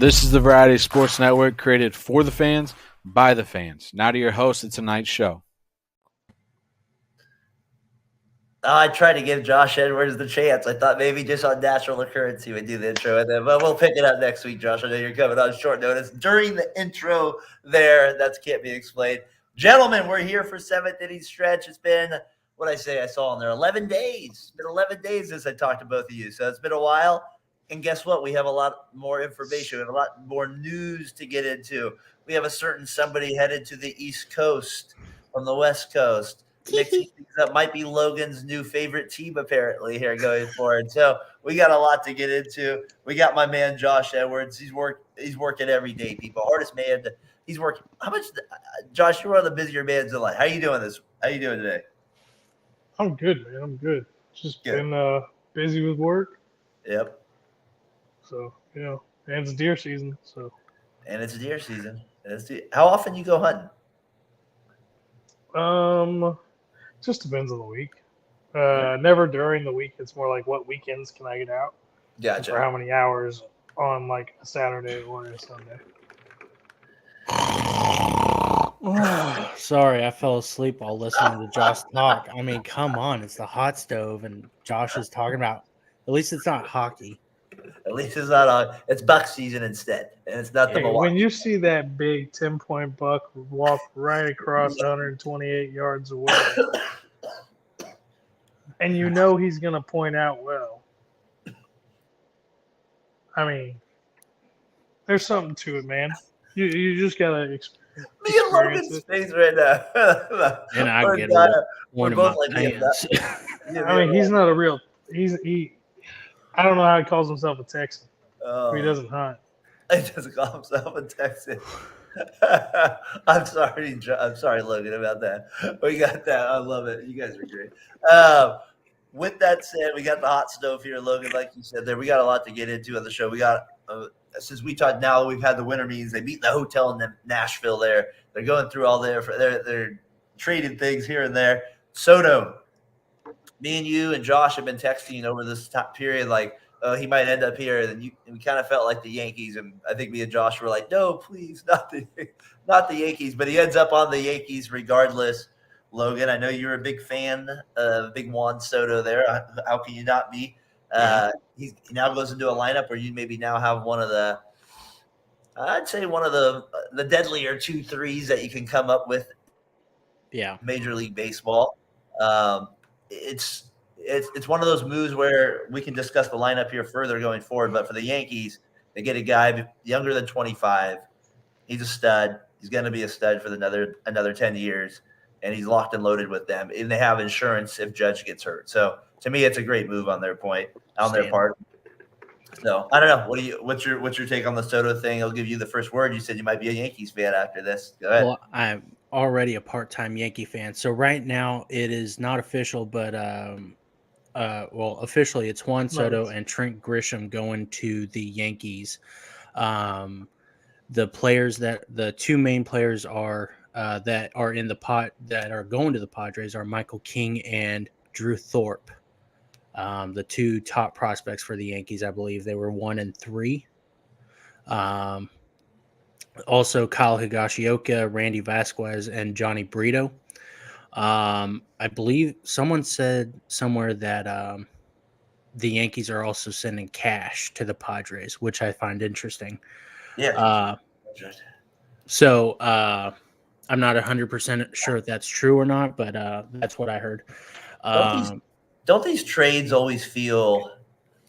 This is the Variety Sports Network, created for the fans, by the fans. Now to your host of tonight's show. I tried to give Josh Edwards the chance. I thought maybe just on natural occurrence he would do the intro, but we'll pick it up next week, Josh. I know you're coming on short notice. During the intro there, that can't be explained. Gentlemen, we're here for seventh inning stretch. It's been, I saw in there, 11 days. It's been 11 days since I talked to both of you, so it's been a while. And guess what? We have a lot more information. We have a lot more news to get into. We have a certain somebody headed to the East Coast from the West Coast. Mixing things up might be Logan's new favorite team, apparently, here going forward. So we got a lot to get into. We got my man Josh Edwards. He's working every day, people. Hardest man. He's working. How much, Josh? You're one of the busier mans in life. How you doing How you doing today? I'm good, man. I'm good. Just been busy with work. Yep. So and it's deer season. How often you go hunting? Just depends on the week. Never during the week. It's more like what weekends can I get out? Gotcha. For how many hours on like a Saturday or a Sunday. Oh, sorry, I fell asleep while listening to Josh talk. I mean, come on, it's the hot stove, and Josh is talking about. At least it's not hockey. At least it's not on. It's buck season instead, and it's not the Milwaukee. When you see that big 10-point buck walk right across 128 yards away, and you know he's going to point out well, I mean, there's something to it, man. You just got to experience me and Logan's face right now. And I get it. We're both like, I mean, he's not a real. I don't know how he calls himself a Texan. He doesn't hunt. He doesn't call himself a Texan. I'm sorry, Logan, about that. We got that. I love it. You guys are great. With that said, we got the hot stove here, Logan. Like you said, there we got a lot to get into on the show. We got since we talked. Now we've had the winter meetings. They meet in the hotel in Nashville. They're going through all they're trading things here and there. SOTO. Me and you and Josh have been texting over this top period, like, he might end up here. And we kind of felt like the Yankees. And I think me and Josh were like, no, please, not the Yankees. But he ends up on the Yankees regardless. Logan, I know you're a big fan of big Juan Soto there. How can you not be? He now goes into a lineup where you maybe now have one of the deadlier 2-3s that you can come up with. Yeah. Major League Baseball. It's one of those moves where we can discuss the lineup here further going forward. But for the Yankees, they get a guy younger than 25. He's a stud. He's going to be a stud for another 10 years, and he's locked and loaded with them. And they have insurance if Judge gets hurt. So to me, it's a great move on their part. So I don't know. What's your take on the Soto thing? I'll give you the first word. You said you might be a Yankees fan after this. Go ahead. Well, I'm already a part-time Yankee fan. So right now it is not official, but officially it's Juan Soto and Trent Grisham going to the Yankees. The two main players are that are in the pot that are going to the Padres are Michael King and Drew Thorpe. The two top prospects for the Yankees, I believe they were 1 and 3. Also, Kyle Higashioka, Randy Vasquez, and Johnny Brito. I believe someone said somewhere that the Yankees are also sending cash to the Padres, which I find interesting. Yeah. So I'm not 100% sure if that's true or not, but that's what I heard. Don't these trades always feel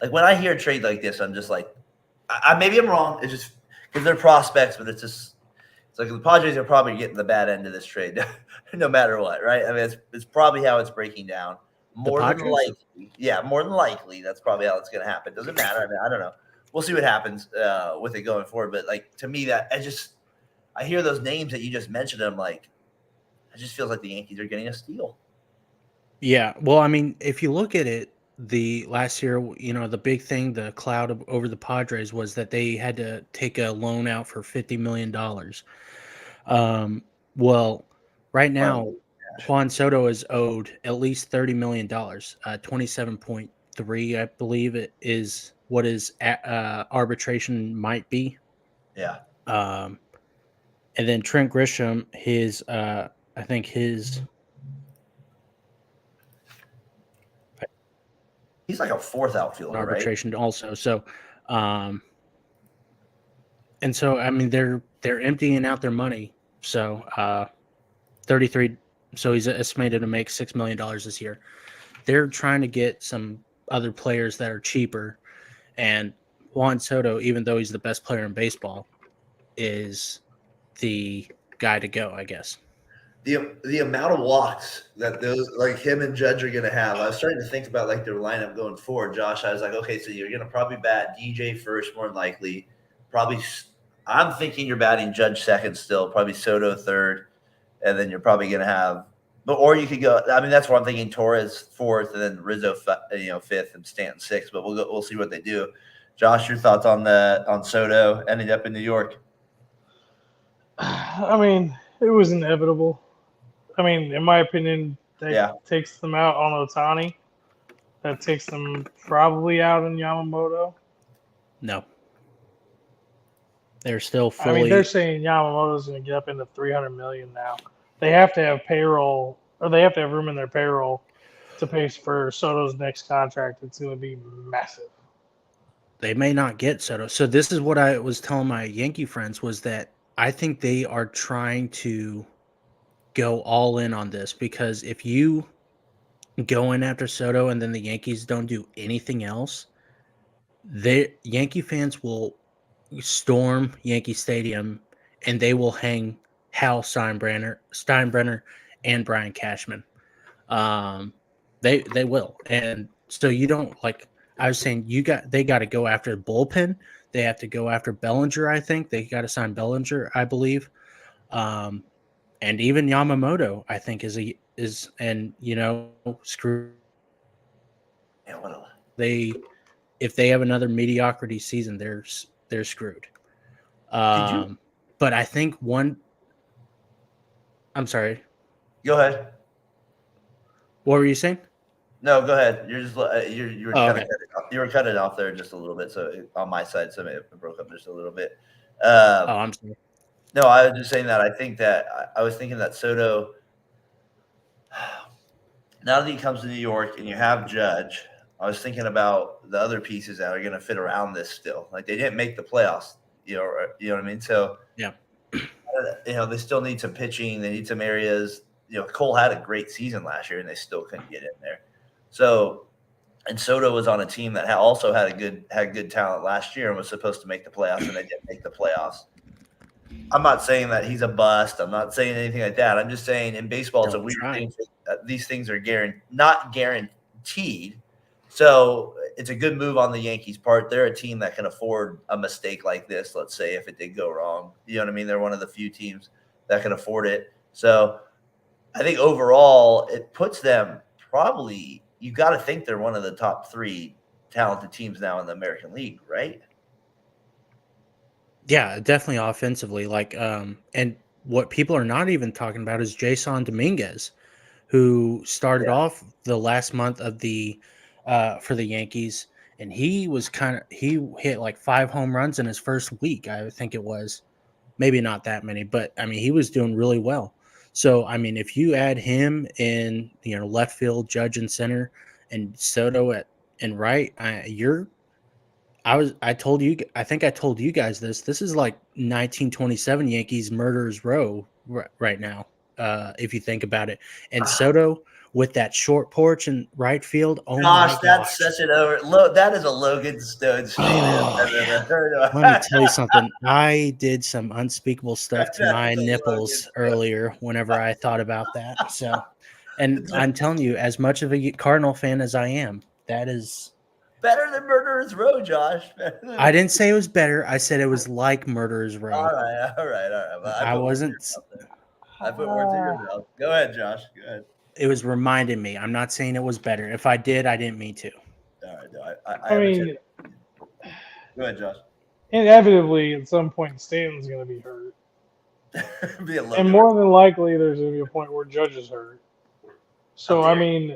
like when I hear a trade like this, I'm just like, maybe I'm wrong. It's just because they're prospects, but it's like the Padres are probably getting the bad end of this trade, no matter what, right? I mean, it's probably how it's breaking down. More than likely, that's probably how it's going to happen. Doesn't matter. I mean, I don't know. We'll see what happens with it going forward. But like to me, that I hear those names that you just mentioned. And I'm like, it just feels like the Yankees are getting a steal. Yeah, well, I mean, if you look at it, the last year, the big thing, the cloud over the Padres was that they had to take a loan out for $50 million. Well, right now, Juan Soto is owed at least $30 million, 27.3, I believe it is what his arbitration might be Yeah. And then Trent Grisham, his He's like a fourth outfielder, right? arbitration also. So, and so I mean they're emptying out their money. So 33. So he's estimated to make $6 million this year. They're trying to get some other players that are cheaper, and Juan Soto, even though he's the best player in baseball, is the guy to go, I guess. The amount of walks that those like him and Judge are going to have. I was starting to think about like their lineup going forward. Josh, I was like, okay, so you're going to probably bat DJ first, more than likely. Probably, I'm thinking you're batting Judge second still. Probably Soto third, and then you're probably going to have. But or you could go. I mean, that's what I'm thinking. Torres fourth, and then Rizzo, fifth, and Stanton sixth. But we'll see what they do. Josh, your thoughts on Soto ending up in New York? I mean, it was inevitable. I mean, in my opinion, that takes them out on Ohtani. That takes them probably out in Yamamoto. No. They're still fully. I mean, they're saying Yamamoto's going to get up into $300 million now. They have to have payroll, or they have to have room in their payroll to pay for Soto's next contract. It's going to be massive. They may not get Soto. So this is what I was telling my Yankee friends was that I think they are trying to go all in on this, because if you go in after Soto and then the Yankees don't do anything else, Yankee fans will storm Yankee Stadium and they will hang Hal Steinbrenner and Brian Cashman. They will. And so you don't, like I was saying, they got to go after the bullpen. They have to go after Bellinger. I think they got to sign Bellinger, I believe. And even Yamamoto, I think screw. Yeah, if they have another mediocrity season, they're screwed. But I think I'm sorry. Go ahead. What were you saying? No, go ahead. You're just you were cutting off there just a little bit. So on my side, so it broke up just a little bit. I'm sorry. No, I was just saying that I think that I was thinking that Soto. Now that he comes to New York and you have Judge, I was thinking about the other pieces that are going to fit around this still. Like they didn't make the playoffs, you know what I mean? So yeah, they still need some pitching. They need some areas. Cole had a great season last year and they still couldn't get in there. So, and Soto was on a team that also had good talent last year and was supposed to make the playoffs, and they didn't make the playoffs. I'm not saying that he's a bust. I'm not saying anything like that. I'm just saying in baseball, it's a weird thing. These things are not guaranteed. So it's a good move on the Yankees' part. They're a team that can afford a mistake like this, let's say, if it did go wrong. You know what I mean? They're one of the few teams that can afford it. So I think overall it puts them probably – you got to think they're one of the top 3 talented teams now in the American League, right? Yeah, definitely offensively. And what people are not even talking about is Jason Dominguez, who started off the last month of for the Yankees, and he hit like 5 home runs in his first week. I think it was, maybe not that many, but I mean he was doing really well. So I mean, if you add him in, left field, Judge in center, and Soto and right, I think I told you guys this. This is like 1927 Yankees murderers row right now, if you think about it. And Soto with that short porch in right field. Oh gosh, my that's such an that is a Logan Stone statement I've ever heard of. Let me tell you something. I did some unspeakable stuff to my nipples earlier whenever I thought about that. So, and I'm telling you, as much of a Cardinal fan as I am, that is better than Murderer's Row, Josh. I didn't say it was better. I said it was like Murderer's Row. All right. Well, I wasn't. I put words in your mouth. Go ahead, Josh. Go ahead. It was reminding me. I'm not saying it was better. If I did, I didn't mean to. All right. No, I mean, go ahead, Josh. Inevitably, at some point, Stanton's going to be hurt. And more than likely, there's going to be a point where Judge is hurt. So, I mean,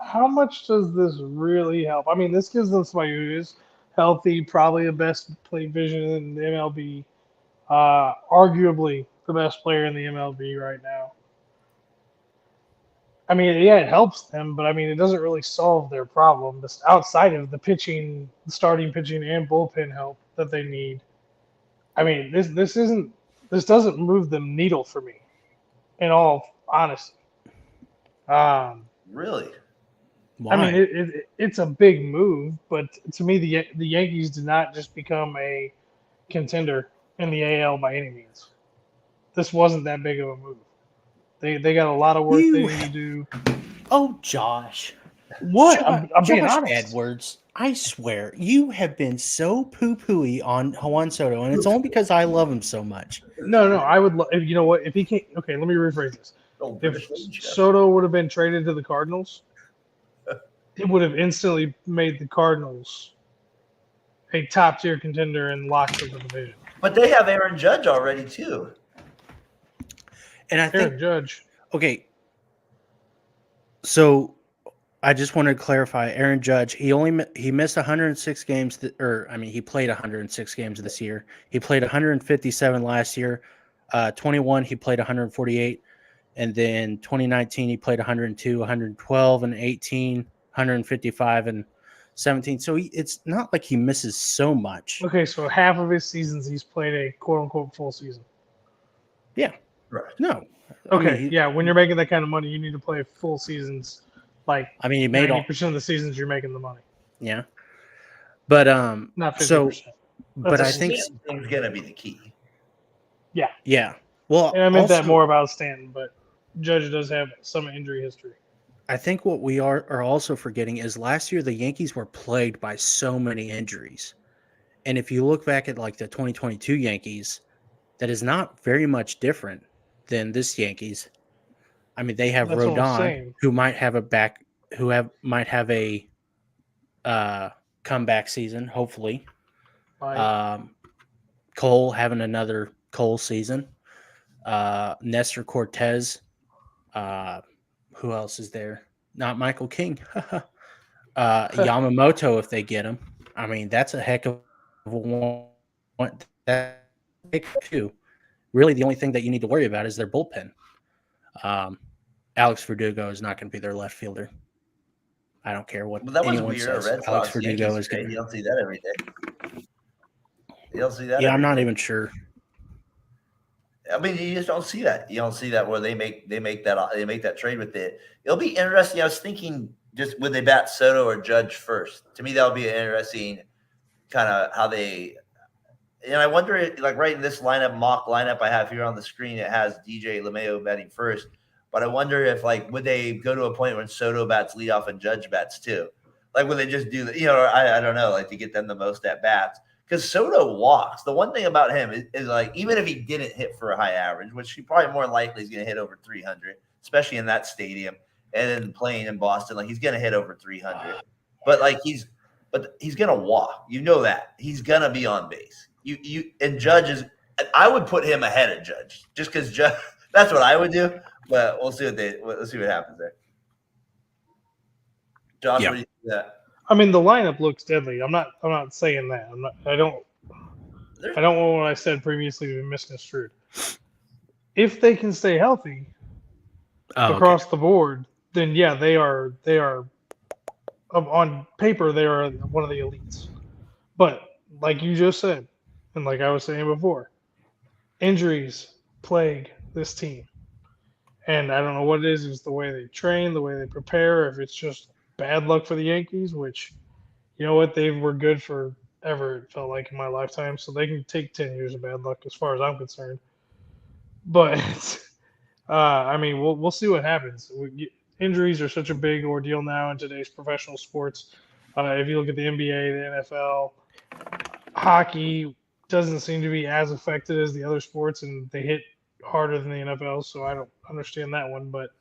how much does this really help? I mean, this gives them somebody who healthy, probably the best plate vision in the MLB. Arguably the best player in the MLB right now. I mean, yeah, it helps them, but I mean, it doesn't really solve their problem. This outside of the pitching, the starting pitching, and bullpen help that they need. I mean, this doesn't move the needle for me, in all honesty. Really? Why? I mean, it's a big move, but to me, the Yankees did not just become a contender in the AL by any means. This wasn't that big of a move. They got a lot of work they need to do. Oh, Josh. What? I'm being Josh honest. Edwards, I swear, you have been so poo-pooey on Juan Soto, and it's only because I love him so much. No, I would. You know what? If he can't, okay, let me rephrase this. Oh, If British Soto would have been traded to the Cardinals, it would have instantly made the Cardinals a top tier contender and locked for the division. But they have Aaron Judge already too. And I think Aaron Judge. okay. So I just wanted to clarify, Aaron Judge, he missed 106 games, he played 106 games this year. He played 157 last year. 21, he played 148. And then 2019, he played 102, 112, and 18, 155, and 17. So it's not like he misses so much. Okay, so half of his seasons he's played a quote unquote full season. Yeah. Right. No. Okay, yeah, when you're making that kind of money, you need to play full seasons. Like, he made 90% of the seasons you're making the money. Yeah. But Not 50%. so but That's I a think Stanton's gonna be the key. yeah. Well, And I meant that also, more about Stanton, but Judge does have some injury history. I think what we are also forgetting is last year the Yankees were plagued by so many injuries. And if you look back at like the 2022 Yankees, that is not very much different than this Yankees. I mean, they have That's what I'm Rodon, saying. who might have a comeback season, hopefully. Like, Cole having another Cole season. Nestor Cortez. Who else is there? Not Michael King. Yamamoto, if they get him. I mean, that's a heck of a one. That too. Really, the only thing that you need to worry about is their bullpen. Alex Verdugo is not going to be their left fielder. I don't care what But that was anyone weird. says. Red Alex Sox, Verdugo Yankees is going trade. You to. don't see that every day. You don't see that. Yeah, I'm every not day. even sure. I mean, you just don't see that. You don't see that where they make that trade with it. It'll be interesting. I was thinking, just would they bat Soto or Judge first? To me, that would be an interesting kind of how they. And I wonder, like right in this mock lineup I have here on the screen, it has DJ LeMayo batting first. But I wonder if would they go to a point when Soto bats leadoff and Judge bats too? Like would they just do that? I don't know, to get them the most at bats. Because Soto walks. The one thing about him is even if he didn't hit for a high average, which he probably more likely is going to hit over 300, especially in that stadium, and then playing in Boston, he's going to hit over 300. But he's going to walk. You know that he's going to be on base. And Judge is. I would put him ahead of Judge just because Judge. That's what I would do. But let's see what happens there. Josh, Yeah. what do you think of that? I mean, the lineup looks deadly. I'm not saying that. I don't want what I said previously to be misconstrued. If they can stay healthy across the board, then yeah, they are on paper they are one of the elites. But like you just said, and like I was saying before, injuries plague this team. And I don't know what it is. It's the way they train, the way they prepare, if it's just bad luck for the Yankees, which, you know what, they were good forever, it felt like, in my lifetime. So they can take 10 years of bad luck as far as I'm concerned. But, I mean, we'll see what happens. Injuries are such a big ordeal now in today's professional sports. If you look at the NBA, the NFL, hockey doesn't seem to be as affected as the other sports, and they hit harder than the NFL, so I don't understand that one. But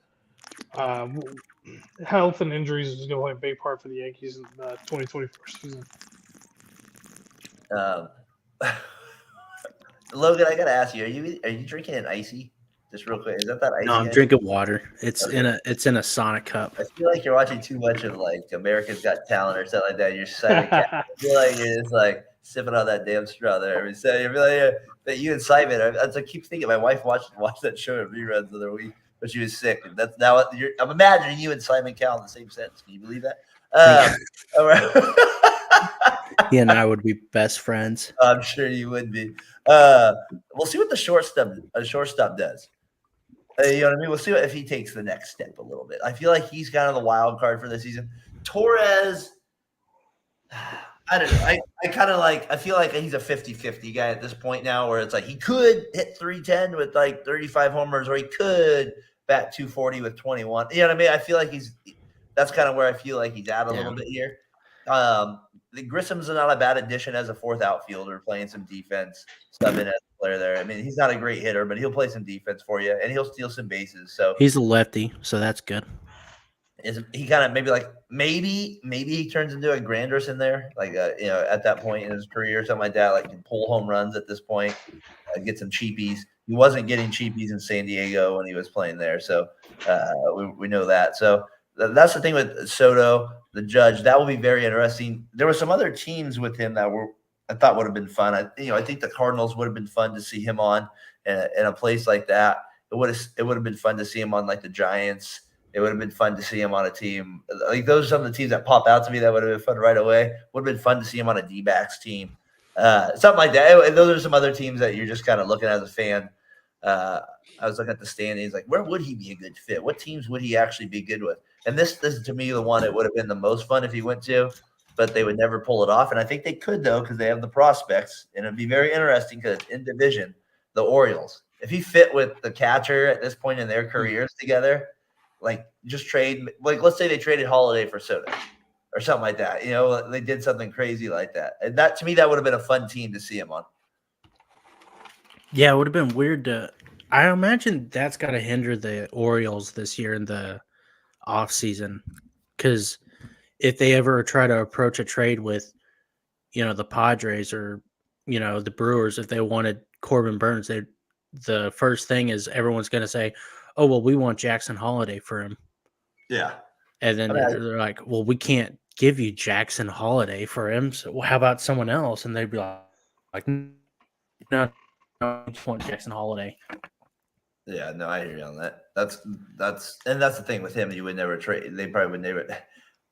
health and injuries is going to play a big part for the Yankees in the 2024 season. Logan, I gotta ask you: Are you drinking an icy Just real quick. Is that icy? No, I'm ice? drinking water. It's Okay. in a Sonic cup. I feel like you're watching too much of like America's Got Talent or something like that. You're Simon Cowell. I feel like you're just like sipping on that damn straw there every day. I feel like that you and Simon. I keep thinking my wife watched that show in reruns the other week, but she was sick. And that's now I'm imagining you and Simon Cowell in the same sentence. Can you believe that? All right. He and I would be best friends. I'm sure you would be. We'll see what the shortstop does. You know what I mean? We'll see if he takes the next step a little bit. I feel like he's kind of the wild card for this season. Torres, I don't know. I feel like he's a 50-50 guy at this point now where it's like he could hit 310 with like 35 homers or he could bat 240 with 21. You know what I mean? I feel like that's kind of where I feel like he's at a little bit here. The Grissom's not a bad addition as a fourth outfielder, playing some defense, subbing as a player there. I mean, he's not a great hitter, but he'll play some defense for you, and he'll steal some bases. So he's a lefty, so that's good. He kind of maybe he turns into a Granderson there, like at that point in his career, or something like that. Like can pull home runs at this point, get some cheapies. He wasn't getting cheapies in San Diego when he was playing there, so we know that. So that's the thing with Soto, the Judge. That will be very interesting. There were some other teams with him that I thought would have been fun. I think the Cardinals would have been fun to see him on in a place like that. It would have been fun to see him on like the Giants. It would have been fun to see him on a team like those are some of the teams that pop out to me that would have been fun right away. Would have been fun to see him on a D-backs team, something like that. And those are some other teams that you're just kind of looking at as a fan. I was looking at the standings, like where would he be a good fit? What teams would he actually be good with? And this is to me the one that would have been the most fun if he went to, but they would never pull it off. And I think they could though because they have the prospects, and it'd be very interesting because in division, the Orioles. If he fit with the catcher at this point in their careers together, like just trade, like let's say they traded Holiday for Soto or something like that. They did something crazy like that, and that to me that would have been a fun team to see him on. Yeah, it would have been weird to. I imagine that's got to hinder the Orioles this year in the offseason because if they ever try to approach a trade with, the Padres or, the Brewers, if they wanted Corbin Burns, the first thing is everyone's going to say, oh, well, we want Jackson Holiday for him. Yeah. And then they're like, well, we can't give you Jackson Holiday for him. So how about someone else? And they'd be like no, I just want Jackson Holiday. Yeah, no, I hear you on that. That's the thing with him. You would never trade. They probably would never.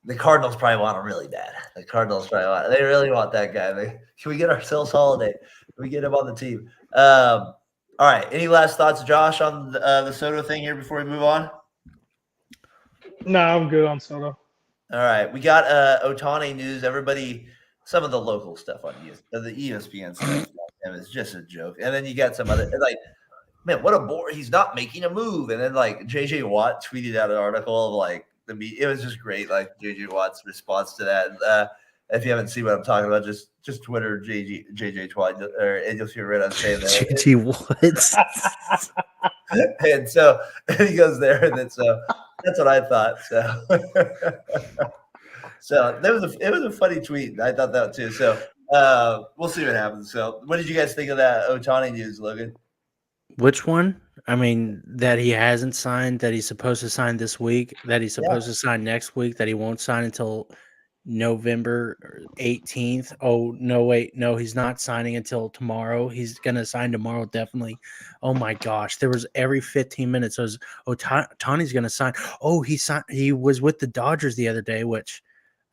The Cardinals probably want him really bad. They really want that guy. Can we get ourselves Holiday? Can we get him on the team? All right. Any last thoughts, Josh, on the Soto thing here before we move on? No, I'm good on Soto. All right. We got Ohtani news. Everybody, some of the local stuff on the ESPN stuff is just a joke. And then you got some other man, what a bore. He's not making a move. And then like JJ Watt tweeted out an article of like it was just great. Like JJ Watt's response to that. If you haven't seen what I'm talking about, just Twitter JJ Watt, and you'll see right on saying that. JJ Watt. and he goes there, and that's what I thought. So it was a funny tweet. I thought that too. So we'll see what happens. So what did you guys think of that Ohtani news, Logan? Which one? I mean, that he hasn't signed, that he's supposed to sign this week, that he's supposed to sign next week, that he won't sign until November 18th. Oh, no, wait. No, he's not signing until tomorrow. He's going to sign tomorrow, definitely. Oh, my gosh. There was every 15 minutes. It was, Ohtani's going to sign. Oh, he was with the Dodgers the other day, which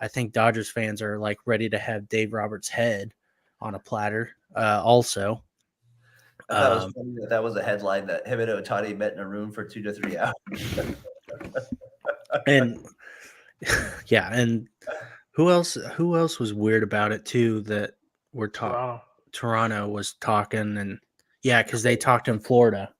I think Dodgers fans are like ready to have Dave Roberts' head on a platter also. I thought it was funny that was a headline that him and Ohtani met in a room for 2 to 3 hours. And yeah, and who else was weird about it too that we're talking? Toronto was talking, and yeah, because they talked in Florida.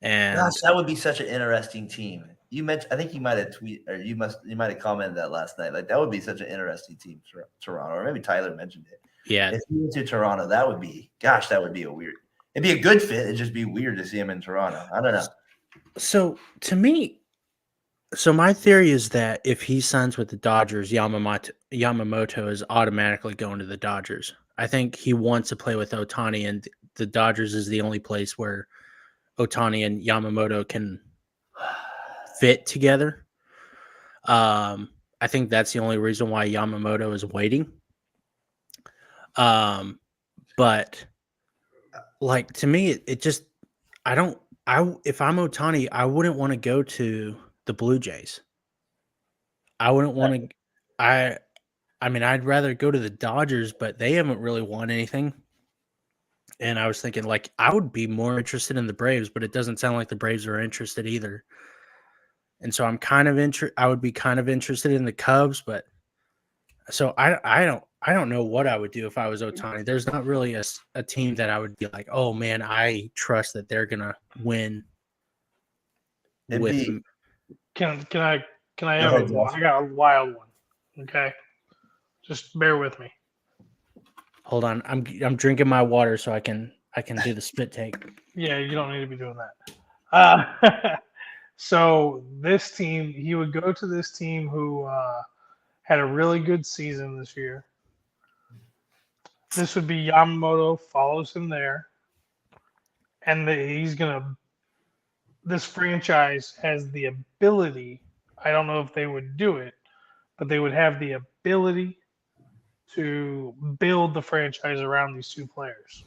And gosh, that would be such an interesting team. You mentioned, I think you might have tweeted, or you might have commented that last night. Like that would be such an interesting team, Toronto, or maybe Tyler mentioned it. Yeah, if he went to Toronto, that would be a weird. It'd be a good fit. It'd just be weird to see him in Toronto. I don't know. So to me, my theory is that if he signs with the Dodgers, Yamamoto is automatically going to the Dodgers. I think he wants to play with Ohtani, and the Dodgers is the only place where Ohtani and Yamamoto can fit together. I think that's the only reason why Yamamoto is waiting. But like to me, it just if I'm Ohtani, I wouldn't want to go to the Blue Jays. I wouldn't want to. I mean, I'd rather go to the Dodgers, but they haven't really won anything. And I was thinking, like, I would be more interested in the Braves, but it doesn't sound like the Braves are interested either. And so I'm kind of I would be kind of interested in the Cubs, but so I don't know what I would do if I was Ohtani. There's not really a team that I would be like, oh man, I trust that they're gonna win. It'd Can I Go have ahead, a, Josh. I got a wild one. Okay. Just bear with me. Hold on, I'm drinking my water so I can do the spit take. Yeah, you don't need to be doing that. So this team, he would go to this team who had a really good season this year. This would be Yamamoto, follows him there, and this franchise has the ability. I don't know if they would do it, but they would have the ability to build the franchise around these two players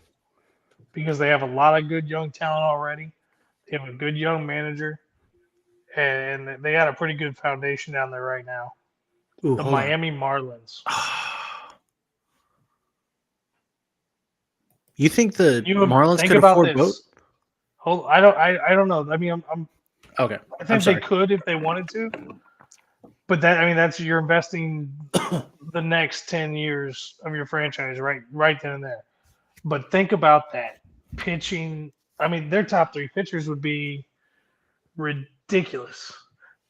because they have a lot of good young talent already. They have a good young manager, and they got a pretty good foundation down there right now. Ooh, The hold on. Miami Marlins. You think the You Marlins think could about afford this. both? Hold, I don't know. I mean, Okay, I I'm think they sorry. could if they wanted to, but that's you're investing the next 10 years of your franchise right then and there. But think about that pitching. I mean, their top three pitchers would be ridiculous.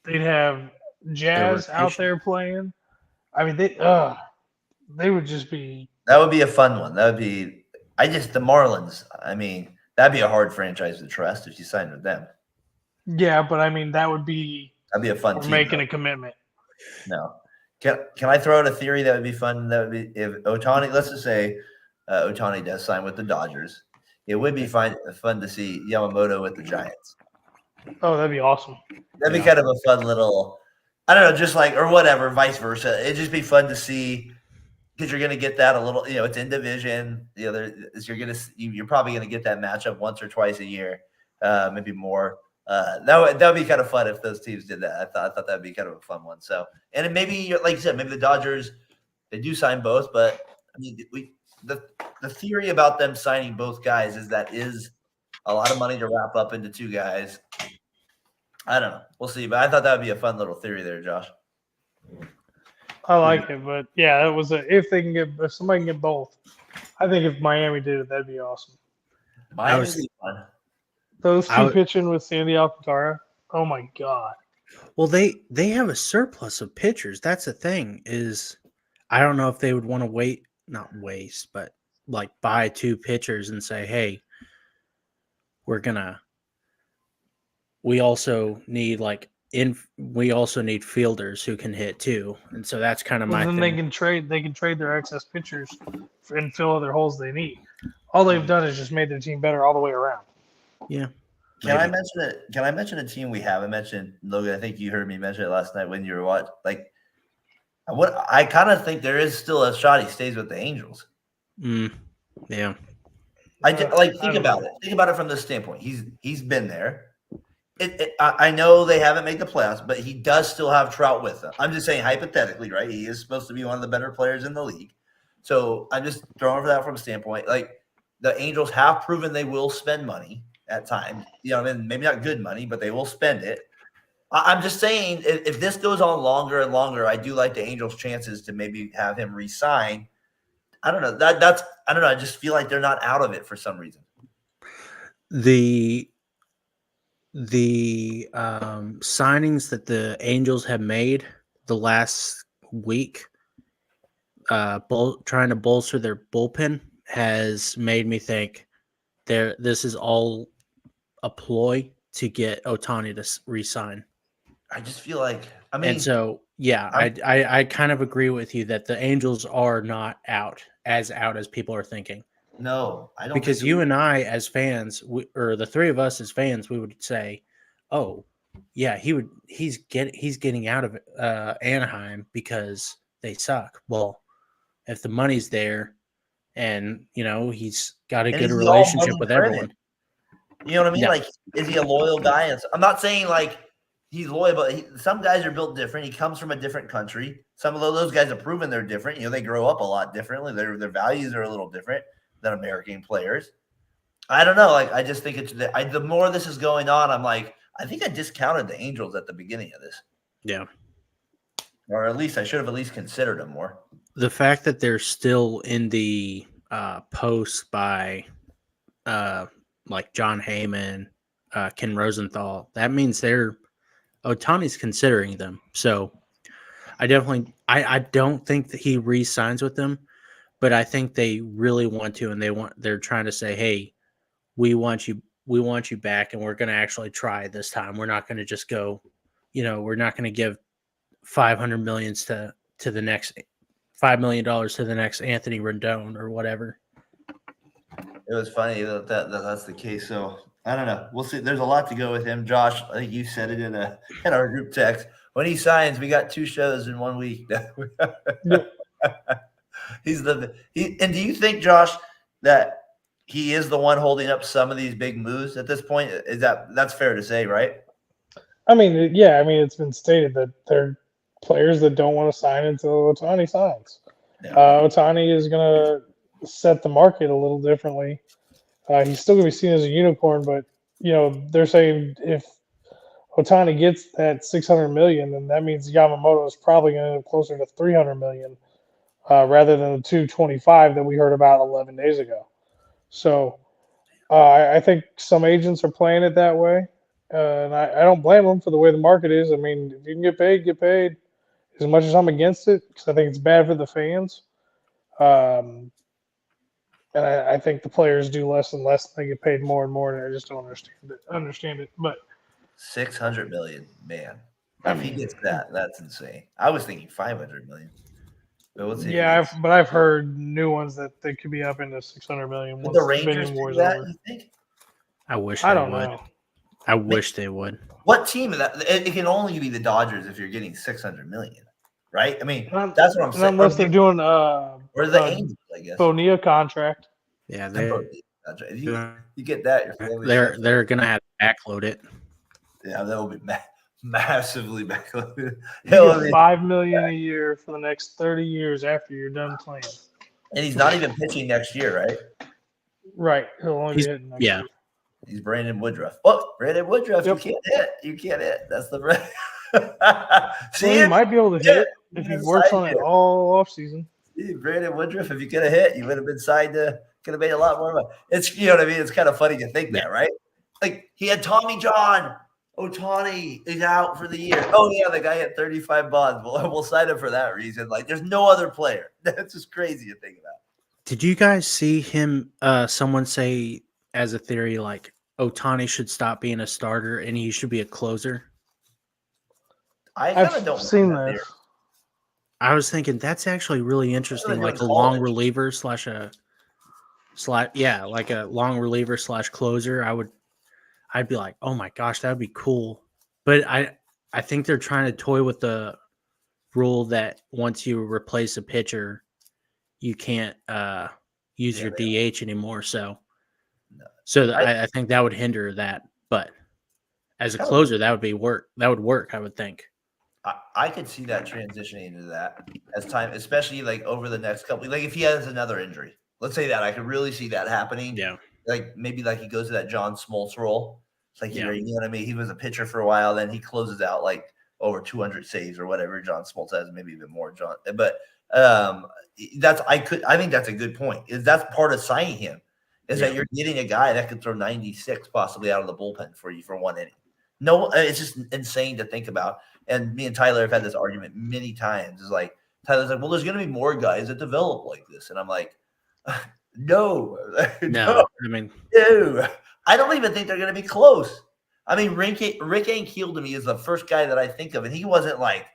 They'd have Jazz out rotation. there playing. I mean, they would just be. That would be a fun one. That would be. The Marlins. I mean, that'd be a hard franchise to trust if you signed with them. Yeah, but I mean, that would be. That'd be a fun We're team. making though. a commitment. No. Can I throw out a theory that would be fun? That would be if Ohtani. Let's just say Ohtani does sign with the Dodgers. It would be fun to see Yamamoto with the Giants. Oh, that'd be awesome. That'd be kind of a fun little. I don't know, just like or whatever, vice versa. It'd just be fun to see because you're going to get that a little. It's in division. You're probably going to get that matchup once or twice a year, maybe more. That would be kind of fun if those teams did that. I thought that'd be kind of a fun one. So, and maybe like you said, maybe the Dodgers they do sign both, but I mean, the theory about them signing both guys is that is a lot of money to wrap up into two guys. I don't know. We'll see, but I thought that would be a fun little theory there, Josh. I like it, but yeah, that was if somebody can get both. I think if Miami did it, that'd be awesome. Miami would be fun. Those two pitching with Sandy Alcantara. Oh my god. Well, they have a surplus of pitchers. That's the thing is, I don't know if they would want to not waste, but like buy two pitchers and say, hey, we also need fielders who can hit too, and so that's kind of my then thing. they can trade their excess pitchers and fill other holes they need. All they've done is just made their team better all the way around. Yeah. Can I mention a team we haven't mentioned, Logan? I think you heard me mention it last night when you were watching. Like, what I kind of think there is still a shot he stays with the Angels. Yeah. Think about it. Think about it from this standpoint. He's been there. I know they haven't made the playoffs, but he does still have Trout with him. I'm just saying hypothetically, right? He is supposed to be one of the better players in the league. So I'm just throwing that from a standpoint. Like the Angels have proven they will spend money at times. Maybe not good money, but they will spend it. I'm just saying if this goes on longer and longer, I do like the Angels' chances to maybe have him re-sign. I don't know. I don't know. I just feel like they're not out of it for some reason. The signings that the Angels have made the last week, trying to bolster their bullpen, has made me think this is all a ploy to get Ohtani to re-sign. I just feel like and so I kind of agree with you that the Angels are not out as people are thinking. No, I don't Because think you and I, as fans, or the three of us as fans, we would say, "Oh, yeah, he's getting out of Anaheim because they suck." Well, if the money's there, and he's got a and good is he all relationship money with driven? everyone. You know what I mean? No, Like, is he a loyal guy? And I'm not saying like he's loyal, but some guys are built different. He comes from a different country. Some of those guys have proven they're different. You know, they grow up a lot differently. Their values are a little different than American players. I don't know. Like, I just think the more this is going on, I'm like, I think I discounted the Angels at the beginning of this, yeah. or at least I should have at least considered them more. The fact that they're still in the post by like John Heyman, Ken Rosenthal, that means Ohtani's considering them. So I don't think that he re-signs with them, but I think they really want to, and they're trying to say, hey, we want you back, and we're going to actually try this time. We're not going to just go, we're not going to give $500 million to the next $5 million to the next Anthony Rendon or whatever. It was funny that's the case. So I don't know. We'll see. There's a lot to go with him, Josh. I think you said it in our group text. When he signs, we got 2 shows in 1 week. And do you think, Josh, that he is the one holding up some of these big moves at this point? That's fair to say, right? I mean, yeah. I mean, it's been stated that they're players that don't want to sign until Ohtani signs. Yeah. Ohtani is going to set the market a little differently. He's still going to be seen as a unicorn, but they're saying if Ohtani gets that $600 million, then that means Yamamoto is probably going to end up closer to $300 million rather than the $225 that we heard about 11 days ago. So I think some agents are playing it that way, and I don't blame them for the way the market is. I mean, if you can get paid, get paid. As much as I'm against it, because I think it's bad for the fans. And I think the players do less and less, and they get paid more and more, and I just don't understand it. But $600 million, man. If he gets that, that's insane. I was thinking $500 million. But we'll see. yeah, I've heard new ones that they could be up into $600 million. Would the Rangers do that, you think? I wish I they don't would. know. I wish they would. What team of that? It can only be the Dodgers if you're getting $600 million, right? I mean, And that's what I'm saying. unless they're doing Or the Angels, I guess. Bonilla contract. If Yeah, you get that, they're gonna have to backload it. Yeah, that will be massively backloaded. You get $5 million a year for the next 30 years after you're done playing. And he's not even pitching next year, right? Right. He'll only be hitting next year. He's Brandon Woodruff. Oh, Brandon Woodruff, Yep. You can't hit. That's the See, he might be able to hit if he works on it all off season. See, Brandon Woodruff, if you could have hit, you would have been signed could have made a lot more money. It's, you know what I mean? It's kind of funny to think that, right? Like, he had Tommy John. Ohtani is out for the year. Oh, yeah, the guy had 35 bonds. We'll sign him for that reason. Like, there's no other player. That's just crazy to think about. Did you guys see him? Someone say as a theory, like Ohtani should stop being a starter and he should be a closer. I've seen this. I was thinking that's actually really interesting, like a long reliever like a long reliever / closer. I'd be like, oh my gosh, that would be cool. But I think they're trying to toy with the rule that once you replace a pitcher, you can't use your DH anymore. So I think that would hinder that. But as a closer, that would work, I would think. I could see that transitioning into that as time, especially like over the next couple. Like if he has another injury, let's say that I could really see that happening. Yeah. Like maybe like he goes to that John Smoltz role. It's like, you know what I mean? He was a pitcher for a while, then he closes out like over 200 saves or whatever John Smoltz has, maybe even more. But I think that's a good point. That's part of signing him that you're getting a guy that could throw 96 possibly out of the bullpen for you for 1 inning. No, it's just insane to think about. And me and Tyler have had this argument many times. It's like Tyler's like, well, there's going to be more guys that develop like this, and I'm like, no. I mean, no. I don't even think they're going to be close. I mean, Rick Ankiel to me is the first guy that I think of, and he wasn't like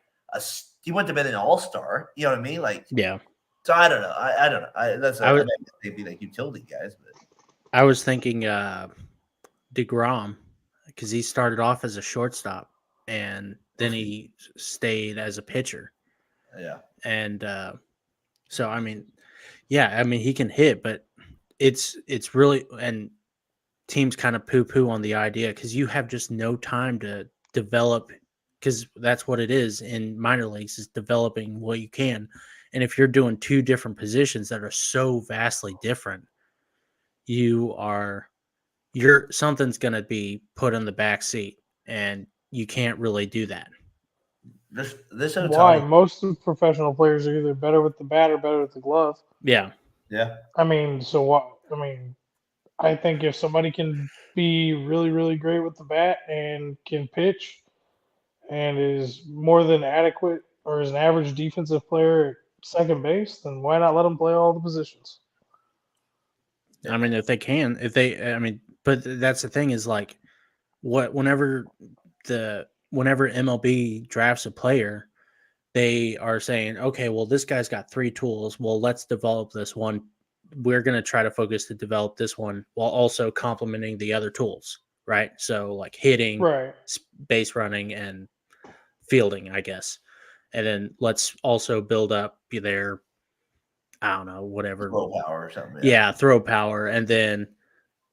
he wouldn't have been an all-star. You know what I mean? Like, yeah. So I don't know. I don't know. I would- they'd be like utility guys, but I was thinking DeGrom, because he started off as a shortstop and then he stayed as a pitcher. yeah. And so I mean, yeah, I mean he can hit, but it's really, and teams kind of poo-poo on the idea because you have just no time to develop, because that's what it is in minor leagues, is developing what you can. And if you're doing two different positions that are so vastly different, you're something's going to be put in the back seat, and you can't really do that. This Why? Ohtani, Most of professional players are either better with the bat or better with the glove. Yeah. yeah. I mean, so what? I mean, I think if somebody can be really, really great with the bat and can pitch and is more than adequate or is an average defensive player at second base, then why not let them play all the positions? I mean, if they can, but that's the thing is like, whenever MLB drafts a player, they are saying, okay, well, this guy's got three tools. Well, let's develop this one. We're going to try to focus to develop this one while also complementing the other tools, right? So like hitting, Right. base running, and fielding, I guess. And then let's also build up their, I don't know, whatever. Low power or something. Yeah, throw power. And then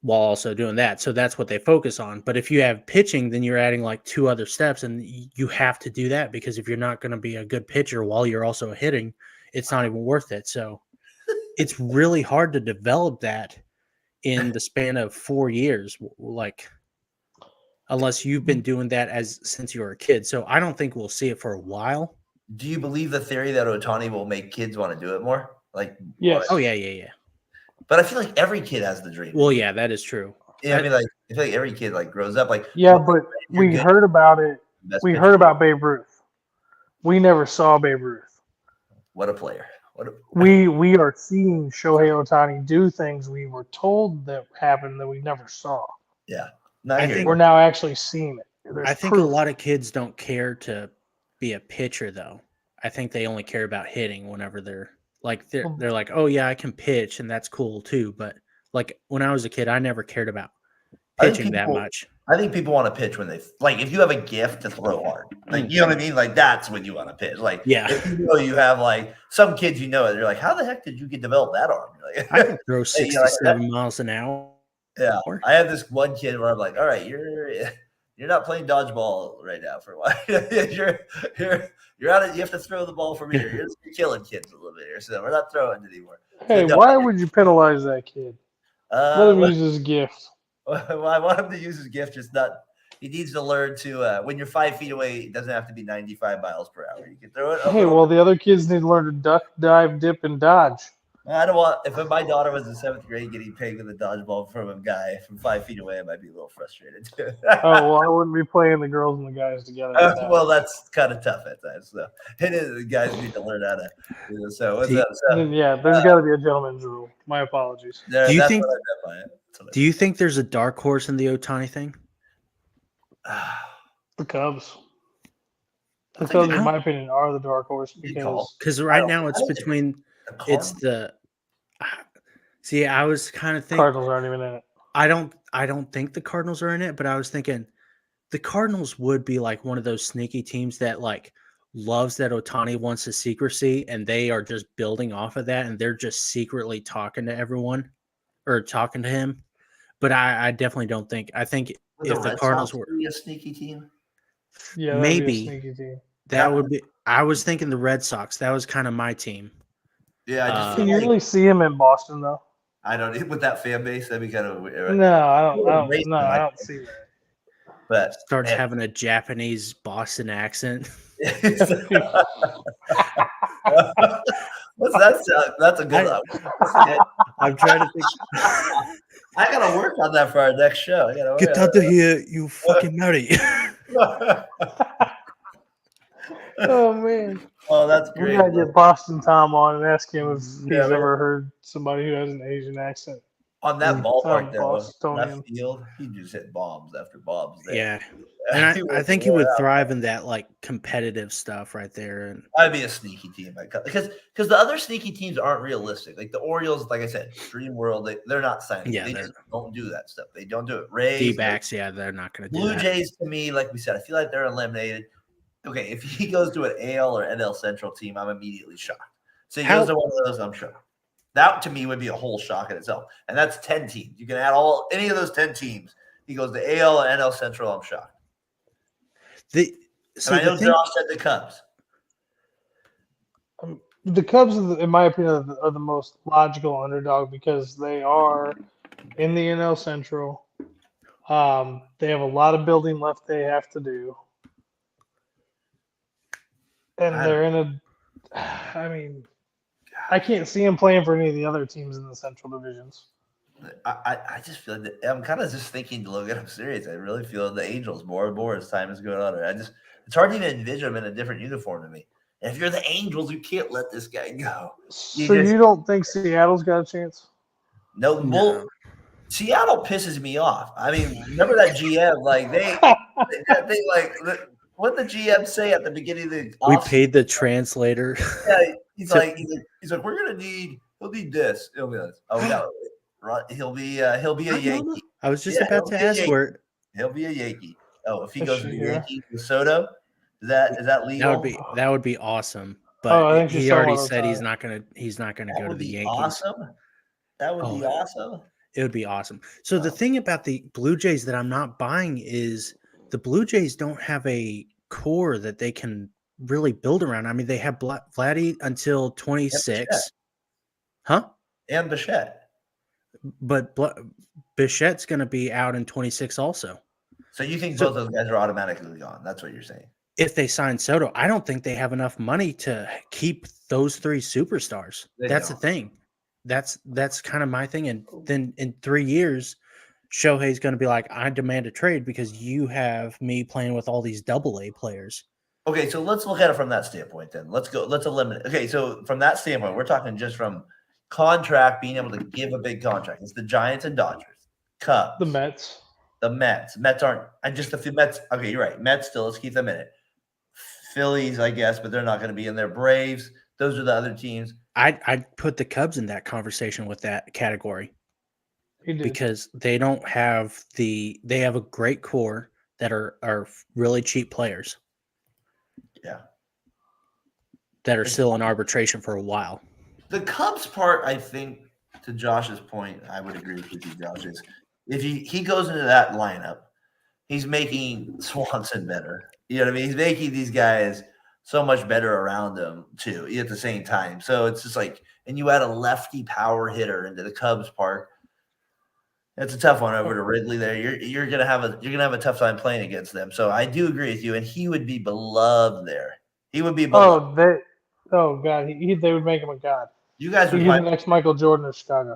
while also doing that. So that's what they focus on. But if you have pitching, then you're adding like two other steps, and you have to do that, because if you're not going to be a good pitcher while you're also hitting, it's not even worth it. So it's really hard to develop that in the span of 4 years, like unless you've been doing that since you were a kid. So I don't think we'll see it for a while. Do you believe the theory that Ohtani will make kids want to do it more? Like, Yes. Oh yeah. But I feel like every kid has the dream. Well, yeah, that is true. Yeah, I mean, like I feel like every kid like grows up like. Yeah, but we heard about it. We heard about Babe Ruth. We never saw Babe Ruth. What a player! We are seeing Shohei Ohtani do things we were told that happened that we never saw. Yeah, We're now actually seeing it. I think a lot of kids don't care to be a pitcher, though. I think they only care about hitting whenever they're like, they're like, oh yeah, I can pitch, and that's cool too. But like when I was a kid, I never cared about pitching that much. I think people want to pitch when they like. If you have a gift to throw hard, like you know what I mean, like that's when you want to pitch. Like, yeah, if you know you have like some kids, you know it. They're like, how the heck did you get develop that arm? Like, I can throw 67 miles an hour. Yeah, I have this one kid where I'm like, all right, you're not playing dodgeball right now for a while. you're out. You have to throw the ball from here. You're killing kids a little bit here, so we're not throwing anymore. Hey, why would you penalize that kid? Let him use his gift. Well, I want him to use his gift. Just not. He needs to learn to. When you're 5 feet away, it doesn't have to be 95 miles per hour. You can throw it. Hey, well, the other kids need to learn to duck, dive, dip, and dodge. I don't want. If my daughter was in 7th grade getting pegged with a dodgeball from a guy from 5 feet away, I might be a little frustrated too. Oh well, I wouldn't be playing the girls and the guys together. Well, that's kind of tough at times. So it is. The guys need to learn how to. So what's up? So, yeah, there's got to be a gentleman's rule. My apologies. Do you think? Do you think there's a dark horse in the Ohtani thing? The Cubs. The Cubs, in my opinion, are the dark horse because right now it's between. It's the. See, I was kind of thinking Cardinals aren't even in it. I don't think the Cardinals are in it, but I was thinking the Cardinals would be like one of those sneaky teams that like loves that Ohtani wants a secrecy, and they are just building off of that, and they're just secretly talking to everyone or talking to him. But I definitely don't think. I think if the Cardinals were a sneaky team, yeah, maybe be a sneaky team. That would be. I was thinking the Red Sox. That was kind of my team. Yeah, can you really see him in Boston though? I don't. With that fan base, that'd be kind of weird. No, I don't see that. But starts having a Japanese Boston accent. What's that? That's a good one. I'm trying to think. I gotta work on that for our next show. I gotta get out of here, you fucking nutty. Oh man. Oh, that's great. We gotta get Boston Tom on and ask him if he's ever heard somebody who has an Asian accent. On that ballpark, though, left Bostonian. field, he just hit bombs after bombs there. Yeah. And I think he would thrive in that like competitive stuff right there. And I'd be a sneaky team because the other sneaky teams aren't realistic. Like the Orioles, like I said, dream world. They're not signing. Yeah, they they're- just don't do that stuff. They don't do it. Rays, D-backs, yeah, they're not going to do Blue that. Jays, to me, like we said, I feel like they're eliminated. Okay, if he goes to an AL or NL Central team, I'm immediately shocked. So he goes to one of those, I'm shocked. That to me would be a whole shock in itself. And that's 10 teams. You can add any of those 10 teams. He goes to AL or NL Central, I'm shocked. So and I know Josh said the Cubs. The Cubs, in my opinion, are the most logical underdog because they are in the NL Central. They have a lot of building left they have to do. And they're in a – I mean, I can't see them playing for any of the other teams in the Central divisions. I just feel that I'm kind of just thinking, Logan, I'm serious. I really feel the Angels more and more as time is going on. It's hard to even envision them in a different uniform to me. And if you're the Angels, you can't let this guy go. You don't think Seattle's got a chance? No. Well, Seattle pisses me off. I mean, remember that GM? Like what the GM say at the beginning of the we paid the translator. Yeah, he's like, we'll need this. He'll be this. Oh no. Right, he'll be a Yankee. I was just about to ask where he'll be a Yankee. Oh, if he goes to the Yankees with SOTO, is that legal? That would be awesome. But he already said he's not gonna go to the Yankees. Awesome. That would be awesome. It would be awesome. So the thing about the Blue Jays that I'm not buying is the Blue Jays don't have a core that they can really build around. I mean, they have Vladdy until 26. Huh? And Bichette. But Bichette's going to be out in 26 also. So you think both those guys are automatically gone? That's what you're saying. If they sign Soto, I don't think they have enough money to keep those three superstars. That's the thing. That's kind of my thing. And then in 3 years, Shohei's going to be like, I demand a trade because you have me playing with all these AA players. Okay, so let's look at it from that standpoint then. Let's eliminate. Okay, so from that standpoint, we're talking just from contract, being able to give a big contract. It's the Giants and Dodgers, Cubs, the Mets. Mets aren't, and just a few Mets. Okay, you're right. Mets still. Let's keep them in it. Phillies, I guess, but they're not going to be in there. Braves. Those are the other teams. I'd put the Cubs in that conversation with that category because they don't have they have a great core that are really cheap players. Yeah, that are still in arbitration for a while. The Cubs part, I think, to Josh's point, I would agree with you, Josh, is if he goes into that lineup, he's making Swanson better. You know what I mean? He's making these guys so much better around him, too, at the same time. So it's just like, and you add a lefty power hitter into the Cubs park. It's a tough one over to Wrigley there. You're gonna have a tough time playing against them. So I do agree with you, and he would be beloved there. He would be beloved. Oh God, they would make him a god. You guys would be the next Michael Jordan of Chicago.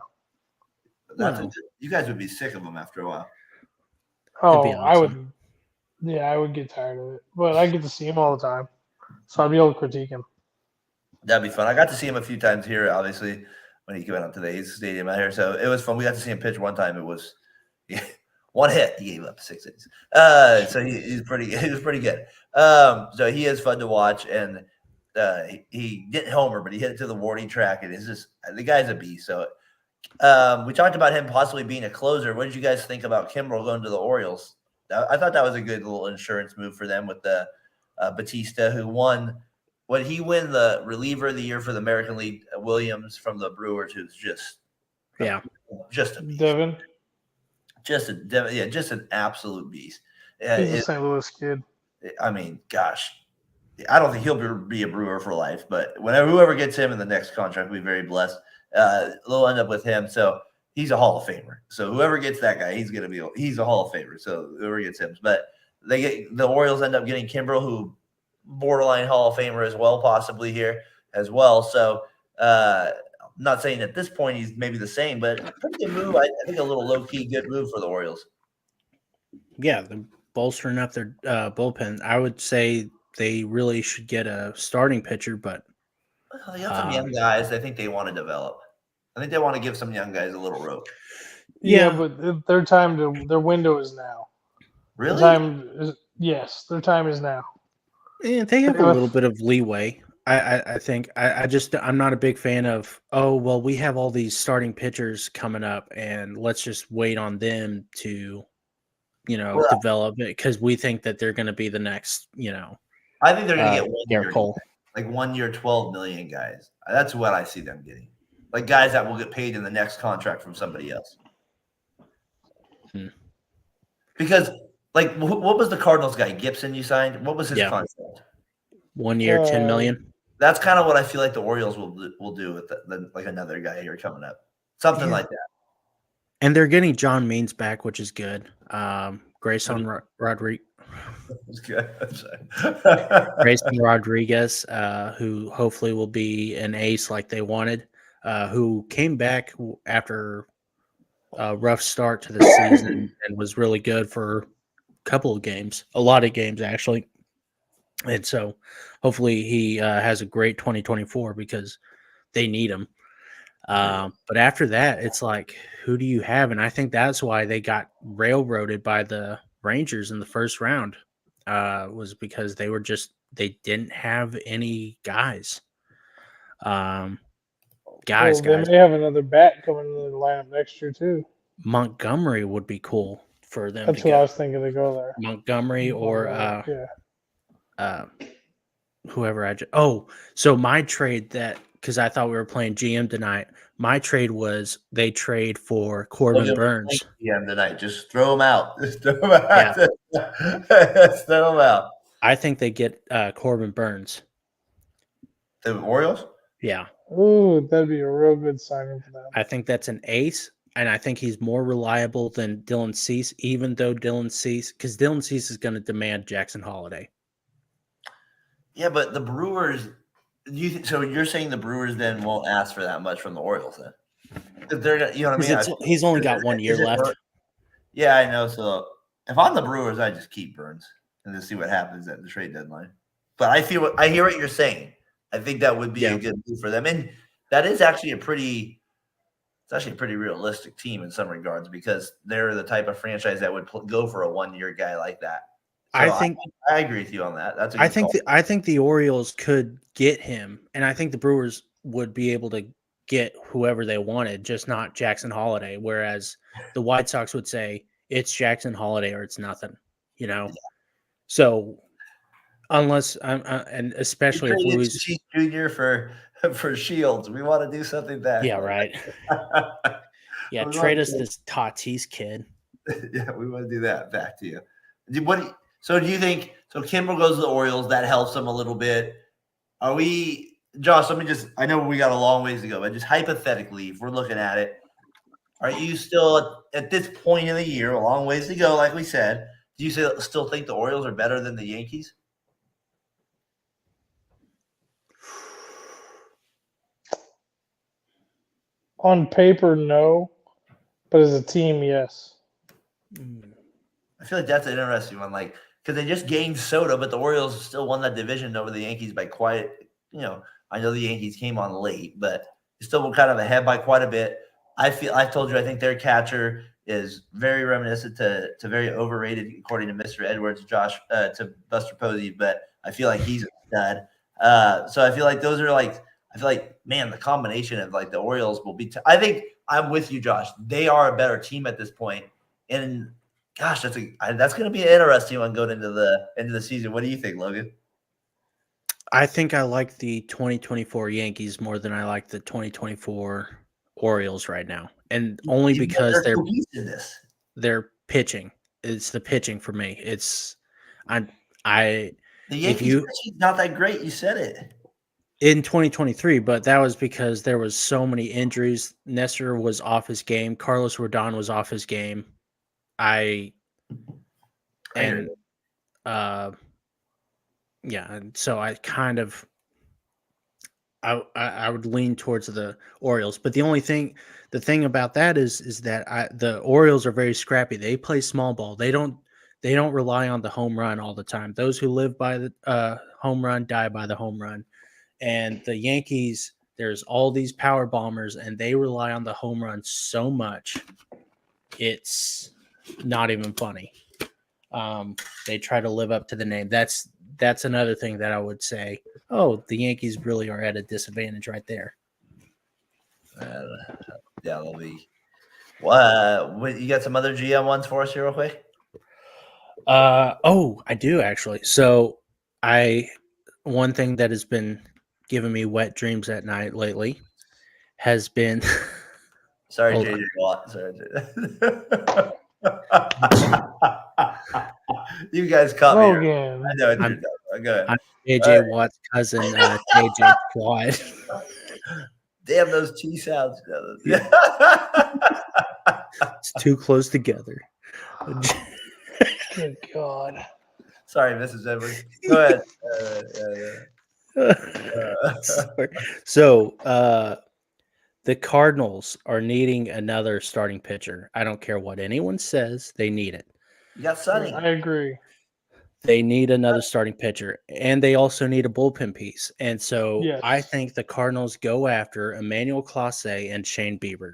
You guys would be sick of him after a while. Oh, awesome. I would. Yeah, I would get tired of it, but I get to see him all the time, so I'd be able to critique him. That'd be fun. I got to see him a few times here, obviously, when he came out to the A's Stadium out here. So it was fun. We got to see him pitch one time. It was one hit. He gave up 6 innings. So he was pretty good. So he is fun to watch, and he didn't homer, but he hit it to the warning track, and it's just the guy's a beast. So we talked about him possibly being a closer. What did you guys think about Kimbrel going to the Orioles? I thought that was a good little insurance move for them with the Batista, who won. When he win the reliever of the year for the American League, Williams from the Brewers, who's just a beast. Devin, just an absolute beast. He's a St. Louis kid. I mean, gosh, I don't think he'll be a Brewer for life, but whoever gets him in the next contract will be very blessed. They'll end up with him, so he's a Hall of Famer. So whoever gets that guy, he's a Hall of Famer. So whoever gets him, but the Orioles end up getting Kimbrel, who borderline Hall of Famer as well, possibly here as well. So I'm not saying at this point he's maybe the same, but pretty good move. I think a little low-key good move for the Orioles. Yeah, they're bolstering up their bullpen. I would say they really should get a starting pitcher, but they got some young guys I think they want to develop. I think they want to give some young guys a little rope. Yeah, Yeah. but their window is now. Really? Their time is now. Yeah, they have They a have little bit of leeway. I think I'm not a big fan of, oh well, we have all these starting pitchers coming up and let's just wait on them to, Well, develop it because we think that they're going to be the next, I think they're going to get 1 Garrett year, Cole. like 1 year, 12 million guys. That's what I see them getting. Like guys that will get paid in the next contract from somebody else. Hmm. Because, like, what was the Cardinals guy Gibson you signed? What was his Yeah. contract? 1 year, 10 million. That's kind of what I feel like the Orioles will do with like another guy here coming up, something like that. And they're getting John Means back, which is good. Grayson Rodriguez. That's good. I'm sorry. Grayson Rodriguez, who hopefully will be an ace like they wanted, who came back after a rough start to the season and was really good for a couple of games, a lot of games actually. And so hopefully he has a great 2024 because they need him. But after that, it's like, who do you have? And I think that's why they got railroaded by the Rangers in the first round, was because they didn't have any guys. Well, they may have another bat coming into the lineup next year too. Montgomery would be cool for them That's to what go. I was thinking to go there. Montgomery or yeah. whoever so my trade because I thought we were playing GM tonight. My trade was they trade for Corbin Burns. GM tonight. Just throw him out. Just throw him out. Yeah. Just throw him out. I think they get Corbin Burns. The Orioles? Yeah. Ooh, that'd be a real good signing for them. I think that's an ace, and I think he's more reliable than Dylan Cease, even though Dylan Cease is going to demand Jackson Holiday. Yeah, but the Brewers, so you're saying the Brewers then won't ask for that much from the Orioles then? Because they're, you know what I mean? He's only got 1 year left. Yeah, I know. So if I'm the Brewers, I just keep Burns and just see what happens at the trade deadline. But I hear what you're saying. I think that would be a good move for them, and that is actually a pretty realistic team in some regards because they're the type of franchise that would go for a 1 year guy like that. So I agree with you on that. That's I think the Orioles could get him, and I think the Brewers would be able to get whoever they wanted, just not Jackson Holiday. Whereas the White Sox would say it's Jackson Holiday or it's nothing, Yeah. So unless and especially if Luis Jr. for Shields, we want to do something back. Yeah, right. Yeah, trade us this Tatis kid. Yeah, we want to do that back to you. So do you think Kimbrel goes to the Orioles, that helps them a little bit? Josh, I know we got a long ways to go, but just hypothetically, if we're looking at it, are you still at this point in the year, a long ways to go, like we said, do you still think the Orioles are better than the Yankees? On paper, no, but as a team, yes. I feel like that's an interesting one, because they just gained SOTO, but the Orioles still won that division over the Yankees by quite. I know the Yankees came on late, but still kind of ahead by quite a bit. I think their catcher is very reminiscent to very overrated, according to Mr. Edwards, Josh, to Buster Posey, but I feel like he's a stud. So I feel like those are man, the combination of the Orioles will be. I think I'm with you, Josh. They are a better team at this point, and gosh, that's going to be an interesting one going into the season. What do you think, Logan? I think I like the 2024 Yankees more than I like the 2024 Orioles right now, and only because they're pitching. It's the pitching for me. The Yankees pitching's not that great. You said it. In 2023, but that was because there was so many injuries. Nestor was off his game. Carlos Rodon was off his game. So I kind of I would lean towards the Orioles, but the thing about that is that the Orioles are very scrappy. They play small ball. They don't rely on the home run all the time. Those who live by the home run die by the home run. And the Yankees, there's all these power bombers, and they rely on the home run so much it's not even funny. They try to live up to the name. That's another thing that I would say. Oh, the Yankees really are at a disadvantage right there. Yeah, they'll be. What, you got some other GM ones for us here, real quick? I do actually. So one thing that has been giving me wet dreams at night lately has been Sorry, Hold JJ on. Watt. Sorry, JJ. You guys caught me. Logan. I know it's your dog. Go ahead. I'm JJ All right. Watt's cousin, JJ Watt. Damn those T sounds. It's too close together. Good God. Sorry, Mrs. Edwards. Go ahead. So, the Cardinals are needing another starting pitcher. I don't care what anyone says; they need it. You got Sonny. I agree. They need another starting pitcher, and they also need a bullpen piece. And so, Yes. I think the Cardinals go after Emmanuel Clase and Shane Bieber.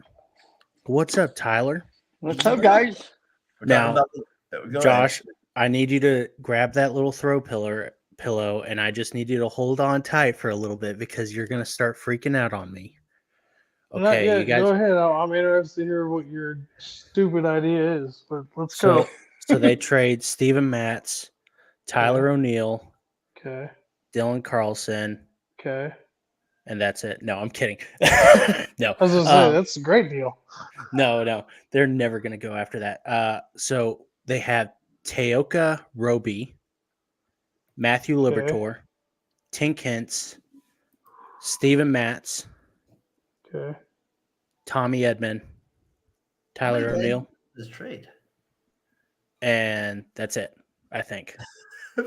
What's up, Tyler? What's up, guys? We're talking Now, about, go Josh, ahead. I need you to grab that little throw pillow, and I just need you to hold on tight for a little bit because you're going to start freaking out on me. Not Okay, yet. you guys. Go ahead. I'm interested to hear what your stupid idea is, but let's go. So they trade Steven Matz, Tyler O'Neill, Okay. Dylan Carlson, Okay. and that's it. No, I'm kidding. No, I was gonna say that's a great deal. no, they're never going to go after that. So they have Teoka Roby, Matthew Okay. Libertor, Tink Hintz, Steven Matz, Okay. Tommy Edman, Tyler O'Neill, This trade. and that's it, I think.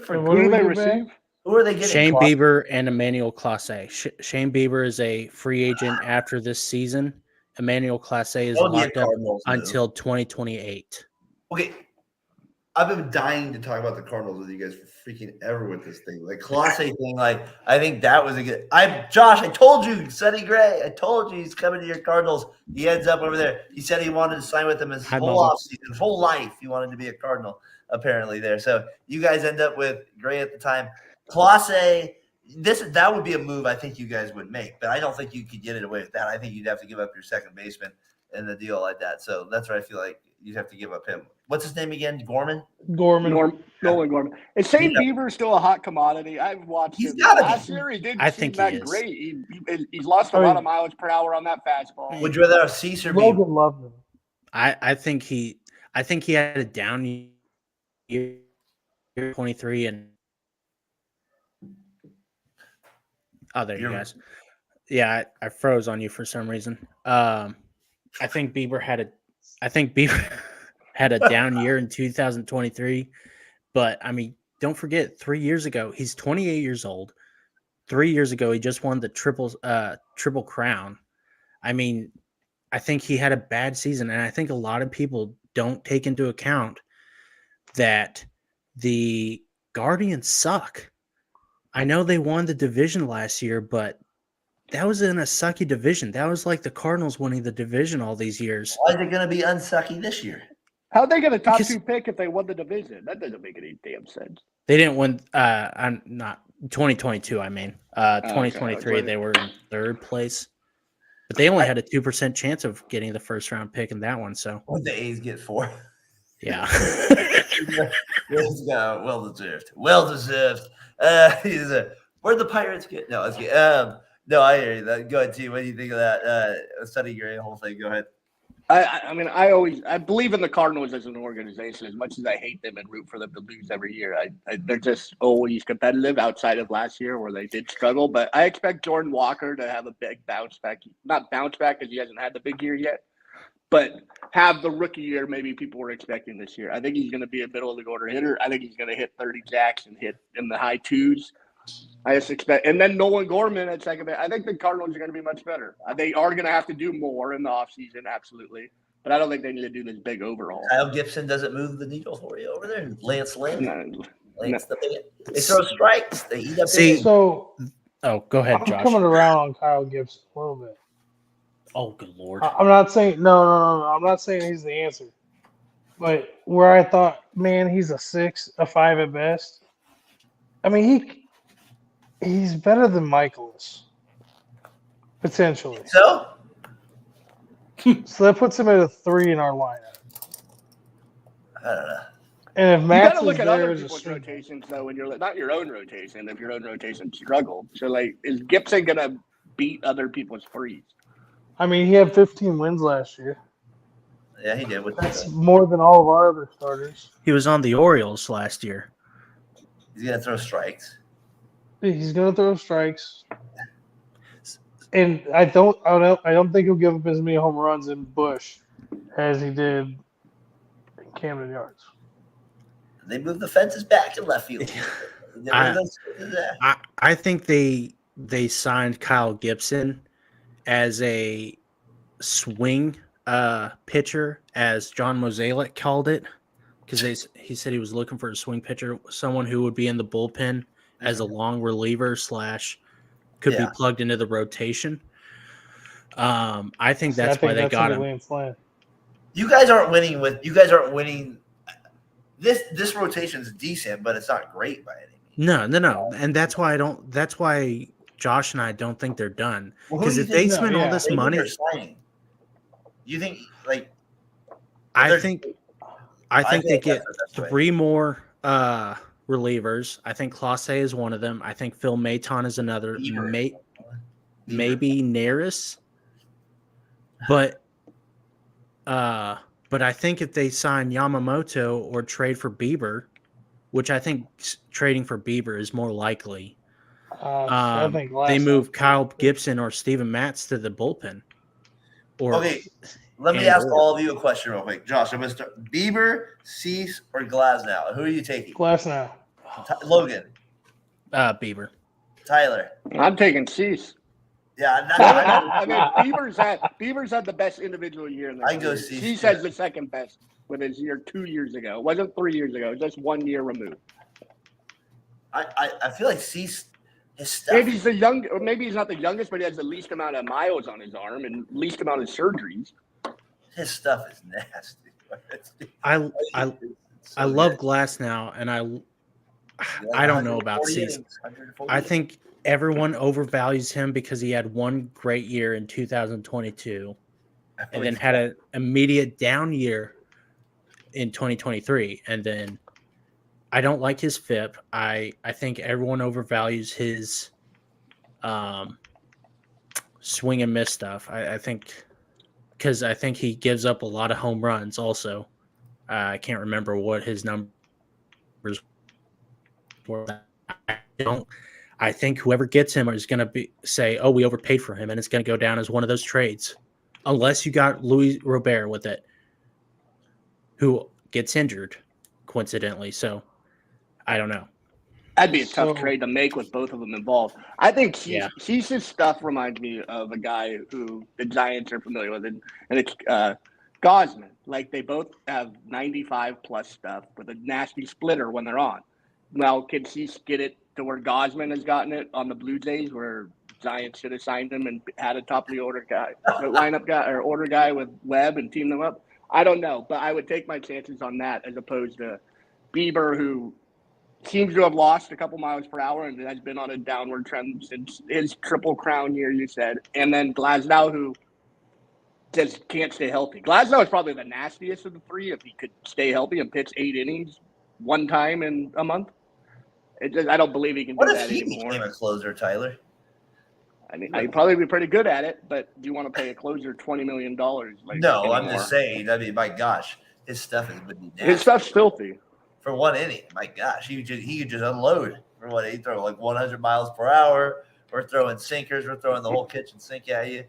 For And what Who do do they we get back? receive? who are they getting? Shane Clark? Bieber and Emmanuel Clase. Shane Bieber is a free agent after this season. Emmanuel Clase is That would be a locked up Cardinals move. until 2028. Okay, I've been dying to talk about the Cardinals with you guys for freaking ever with this thing. Like Clase thing, like I think that was a good. Josh, I told you, Sonny Gray. I told you he's coming to your Cardinals. He ends up over there. He said he wanted to sign with them his Hi, whole Bubba. offseason, his whole life. He wanted to be a Cardinal. Apparently, there. So you guys end up with Gray at the time. Clase, that would be a move I think you guys would make, but I don't think you could get it away with that. I think you'd have to give up your second baseman in the deal like that. So that's what I feel like you'd have to give up him. What's his name again? Gorman? Gorman. Nolan Gorman. Is Shane Yeah. Bieber still a hot commodity? I've watched He's him. gotta be. Last year he didn't I seem think that he is. great. He's lost a lot of miles per hour on that fastball. Would you rather have Cease or Bieber? Logan loved him. I think he had a down year 23 and there you guys. Yeah, I froze on you for some reason. I think Bieber had a down year in 2023, but I mean, don't forget 3 years ago, he's 28 years old. 3 years ago, he just won the triple crown. I mean, I think he had a bad season, and I think a lot of people don't take into account that the Guardians suck. I know they won the division last year, but that was in a sucky division. That was like the Cardinals winning the division all these years. Why is it going to be unsucky this year? How'd they get a top Because- 2 pick if they won the division? That doesn't make any damn sense. They didn't win. I'm not 2022. I mean, 2023 okay. they were in third place, but they only had a 2% chance of getting the first round pick in that one. So What the A's get for? yeah. Well deserved. Well deserved. Where'd the Pirates get? No, let's get. No, I hear you. Go ahead, T. What do you think of that? Sonny Gray, whole thing. Go ahead. I mean, I believe in the Cardinals as an organization. As much as I hate them and root for them to lose every year, they're just always competitive outside of last year where they did struggle. But I expect Jordan Walker to have a big bounce back. Not bounce back because he hasn't had the big year yet, but have the rookie year maybe people were expecting this year. I think he's going to be a middle of the order hitter. I think he's going to hit 30 jacks and hit in the high twos. I just expect, and then Nolan Gorman at second base. I think the Cardinals are going to be much better. They are going to have to do more in the offseason, absolutely. But I don't think they need to do this big overhaul. Kyle Gibson doesn't move the needle for you over there. Lance Lynn. No. They throw strikes. They eat up. See, innings. So oh, go ahead, I'm Josh. coming around on Kyle Gibson a little bit. Oh, good lord. I'm not saying no. I'm not saying he's the answer. But where I thought, man, he's a 6, a 5 at best. I mean, he's better than Michaelis potentially. So So that puts him at a 3 in our lineup. I don't know. And if You got Matt's to look is at there other as a people's swing, rotations though. When you're not your own rotation, if your own rotation struggled, so like, is Gibson gonna beat other people's threes? I mean, he had 15 wins last year. Yeah, he did. That's more than all of our other starters. He was on the Orioles last year. He's gonna throw strikes. He's gonna throw strikes, and I don't think he'll give up as many home runs in Bush as he did in Camden Yards. They moved the fences back in left field. I think they signed Kyle Gibson as a swing pitcher, as John Mozeliak called it, because he said he was looking for a swing pitcher, someone who would be in the bullpen as a long reliever / could be plugged into the rotation. I think that's why they got him. You guys aren't winning. This rotation's decent, but it's not great by any means. No, and that's why Josh and I don't think they're done, because if they spend all this money, you think I think they get 3 more relievers. I think Clase is one of them. I think Phil Maton is another. Maybe Neris. But I think if they sign Yamamoto or trade for Bieber, which I think trading for Bieber is more likely, I think they move Kyle Gibson or Steven Matz to the bullpen. Okay, let me ask all of you a question real quick. Josh, I'm going to start. Bieber, Cease, or Glasnow? Who are you taking? Glasnow. Logan. Bieber. Tyler. I'm taking Cease. Yeah, I mean, Bieber's had the best individual year in the I go Cease. Cease has the second best with his year 2 years ago. It wasn't 3 years ago. It was just 1 year removed. I feel like Cease, his stuff. Maybe he's not the youngest, but he has the least amount of miles on his arm and least amount of surgeries. His stuff is nasty. I love Glasnow, and I don't know about Cease. I think everyone overvalues him because he had one great year in 2022 and then had an immediate down year in 2023. And then I don't like his FIP. I think everyone overvalues his swing and miss stuff. I think because I think he gives up a lot of home runs also. I can't remember what his numbers were. I think whoever gets him is going to say, "Oh, we overpaid for him," and it's going to go down as one of those trades, unless you got Luis Robert with it, who gets injured, coincidentally. So, I don't know. That'd be a tough trade to make with both of them involved. I think Cease's stuff reminds me of a guy who the Giants are familiar with, and it's Gosman. Like, they both have 95-plus stuff with a nasty splitter when they're on. Now, can Cease get it to where Gosman has gotten it on the Blue Jays, where Giants should have signed him and had a top of the order guy, lineup guy or order guy with Webb and team them up? I don't know, but I would take my chances on that as opposed to Bieber, who seems to have lost a couple miles per hour and has been on a downward trend since his Triple Crown year, you said. And then Glasnow, who just can't stay healthy. Glasnow is probably the nastiest of the three if he could stay healthy and pitch 8 innings one time in a month. I don't believe he can do that anymore. What if he became a closer, Tyler? I mean, he'd probably be pretty good at it, but do you want to pay a closer $20 million? No, I'm just saying. I mean, my gosh, his stuff is nasty. His stuff's filthy. For one inning, my gosh, he could just unload. For what he throw like 100 miles per hour. We're throwing sinkers. We're throwing the whole kitchen sink at you.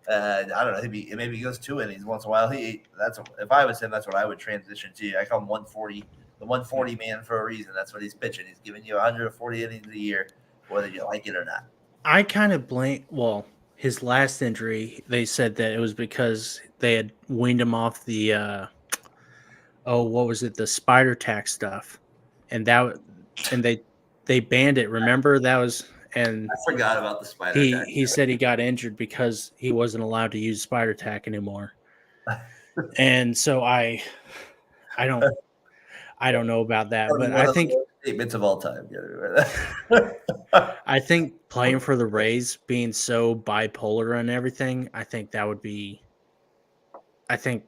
I don't know. Maybe he goes 2 innings once in a while. If I was him, that's what I would transition to. I call him 140. The 140 man for a reason. That's what he's pitching. He's giving you 140 innings a year, whether you like it or not. I kind of blame. Well, his last injury, they said that it was because they had weaned him off the. What was it? The spider tack stuff, and they banned it. Remember that was, and I forgot about the spider. he said he got injured because he wasn't allowed to use spider tack anymore. And so I don't know about that, but I think statements of all time. I think playing for the Rays, being so bipolar and everything, I think that would be. I think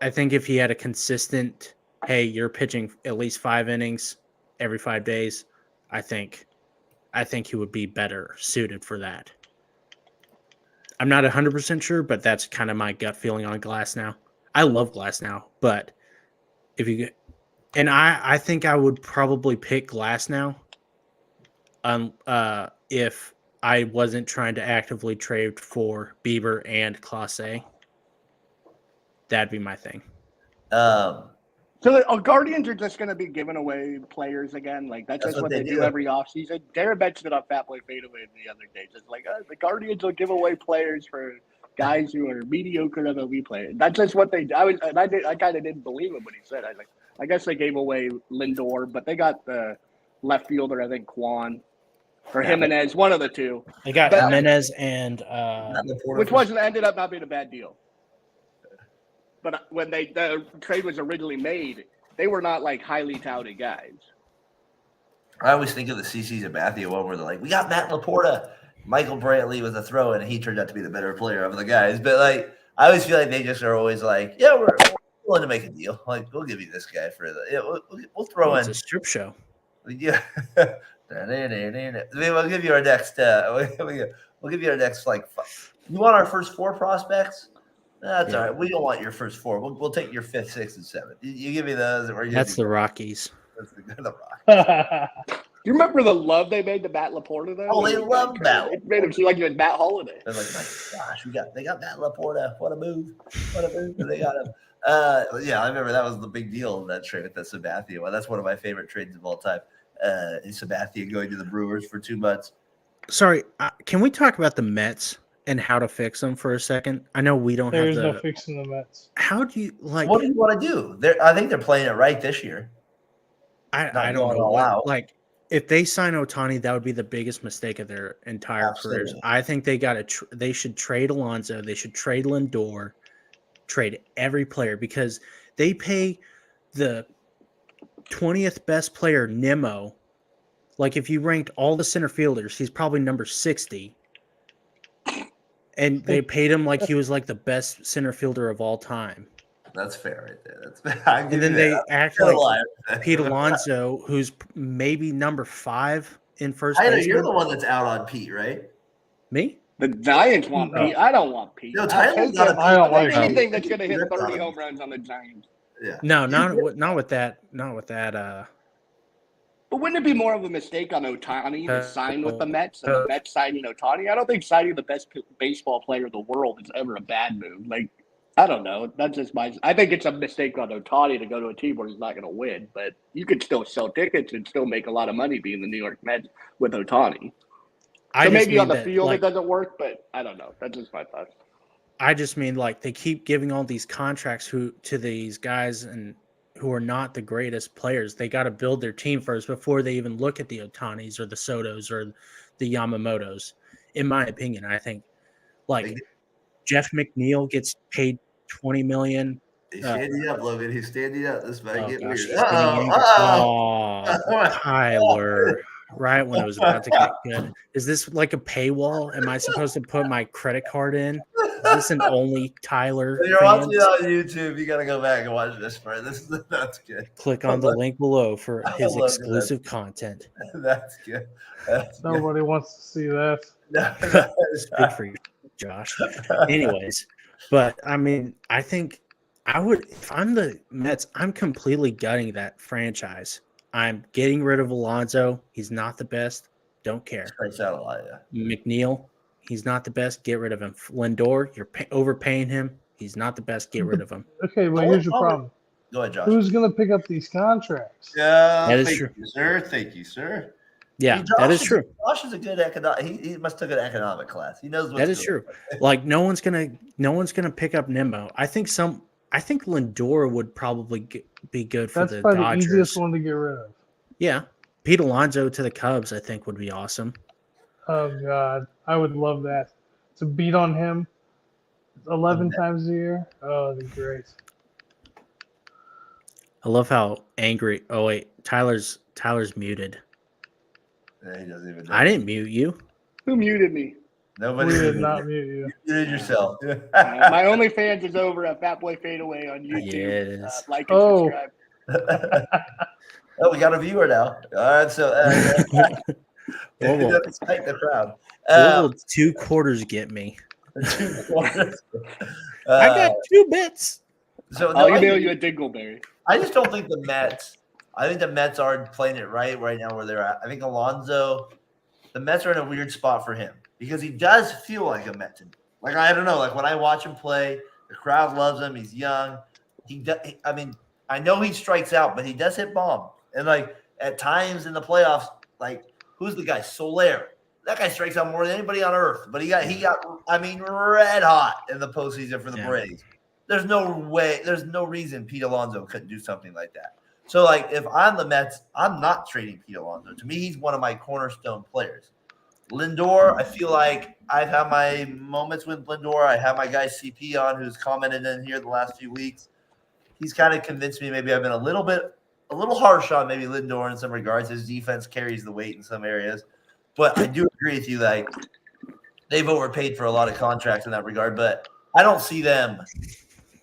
if he had a consistent, hey, you're pitching at least 5 innings every 5 days, I think he would be better suited for that. I'm not 100% sure, but that's kind of my gut feeling on Glasnow. I love Glasnow, but if you and I think I would probably pick Glasnow if I wasn't trying to actively trade for Bieber and Clase. That'd be my thing. So the Guardians are just going to be giving away players again. Like that's just what they do every offseason. Darren mentioned it on Fat Boy Fadeaway the other day. Just like the Guardians will give away players for guys who are mediocre MLB players. That's just what they do. I kind of didn't believe him when he said it. I guess they gave away Lindor, but they got the left fielder, I think Quan or Jimenez, one of the two. They got Jimenez and which ended up not being a bad deal. But when the trade was originally made, they were not like highly touted guys. I always think of the CC Sabathia one where they're like, we got Matt Laporta. Michael Brantley was a throw-in, and he turned out to be the better player of the guys. But like, I always feel like they just are always like, yeah, we're willing to make a deal. Like, we'll give you this guy for we'll throw in. It's a strip show. Yeah. We'll give you our next. We'll give you our next. Like, you want our first 4 prospects? That's all right. We don't want your first 4. We'll take your 5th, 6th, and 7th. You give me those. That's the Rockies. That's the Rockies. You remember the love they made to Matt Laporta though? Oh, they loved Matt. It made him seem like he was Matt Holiday. They're like, my gosh, they got Matt Laporta. What a move! They got him. Yeah, I remember that was the big deal in that trade with the Sabathia. Well, that's one of my favorite trades of all time. Is Sabathia going to the Brewers for 2 months? Sorry, can we talk about the Mets and how to fix them for a second? I know we don't There's have no fixing the Mets. How do you like? What do you want to do? I think they're playing it right this year. I don't know. Like, if they sign Ohtani, that would be the biggest mistake of their entire careers. I think they they should trade Alonso. They should trade Lindor, trade every player because they pay the 20th best player, Nimmo. Like, if you ranked all the center fielders, he's probably number 60. And they paid him like he was like the best center fielder of all time. That's fair right there. That's fair. And then they act like Pete Alonso, who's maybe number 5 in first base. I know you're the one that's out on Pete, right? Me? The Giants want Pete. I don't want Pete. No, Tyler's not a Pete. I don't like anything that's going to hit 30 home runs on the Giants. Yeah. No, not with that. Not with that. But wouldn't it be more of a mistake on Ohtani to sign with the Mets and the Mets signing Ohtani? I don't think signing the best baseball player in the world is ever a bad move. Like, I don't know. That's just I think it's a mistake on Ohtani to go to a team where he's not going to win. But you could still sell tickets and still make a lot of money being the New York Mets with Ohtani. So maybe on the field it doesn't work, but I don't know. That's just my thoughts. I just mean, like, they keep giving all these contracts to these guys and who are not the greatest players. They got to build their team first before they even look at the Ohtanis or the Sotos or the Yamamotos. In my opinion, I think, like, Jeff McNeil gets paid $20 million. He's standing up, Logan. He's standing up. This might get weird. Tyler. Right when it was about to get good. Is this like a paywall? Am I supposed to put my credit card in? Is this an only Tyler? If you're watching it on YouTube, you got to go back and watch this part. That's good. Click on the link below for his exclusive content. That's good. Nobody wants to see that. It's good for you, Josh. Anyways, but I mean, I think I would, if I'm the Mets, I'm completely gutting that franchise. I'm getting rid of Alonso. He's not the best. Don't care. Strikes out a lot, yeah. McNeil, he's not the best. Get rid of him. Lindor, you're overpaying him. He's not the best. Get rid of him. Okay, well, here's your problem. Go ahead, Josh. Who's going to pick up these contracts? Yeah, that is true. You, sir. Thank you, sir. Yeah, that is true. Josh is a good he must have took an economic class. He knows what that is true. Like, no one's gonna pick up Nimmo. I think Lindor would probably be good for the Dodgers. That's probably the easiest one to get rid of. Yeah. Pete Alonso to the Cubs, I think, would be awesome. Oh God, I would love that to beat on him 11 times a year. Oh, that'd be great. I love how angry. Oh wait, Tyler's muted. Yeah, he doesn't even know. I didn't mute you. Who muted me? Nobody We did muted not you. mute you. You muted yourself. My OnlyFans is over at Fat Boy Fadeaway on YouTube. Yeah, it is. Like and Oh. subscribe. Oh, we got a viewer now. All right, so What will expect the crowd. 2 quarters get me? 2 quarters. I got 2 bits. So I'll no, email you a Dingleberry. I just don't think the Mets. I think the Mets are playing it right now where they're at. I think Alonso, the Mets are in a weird spot for him because he does feel like a Met to me. Like I don't know, like when I watch him play, the crowd loves him. He's young. I mean, I know he strikes out, but he does hit bombs. And like at times in the playoffs, like who's the guy? Soler. That guy strikes out more than anybody on earth. But he got red hot in the postseason for the Braves. There's no way, there's no reason Pete Alonso couldn't do something like that. So like if I'm the Mets, I'm not trading Pete Alonso. To me, he's one of my cornerstone players. Lindor, I feel like I've had my moments with Lindor. I have my guy CP on who's commented in here the last few weeks. He's kind of convinced me maybe I've been a little harsh on maybe Lindor in some regards. His defense carries the weight in some areas. But I do agree with you, like they've overpaid for a lot of contracts in that regard. But I don't see them.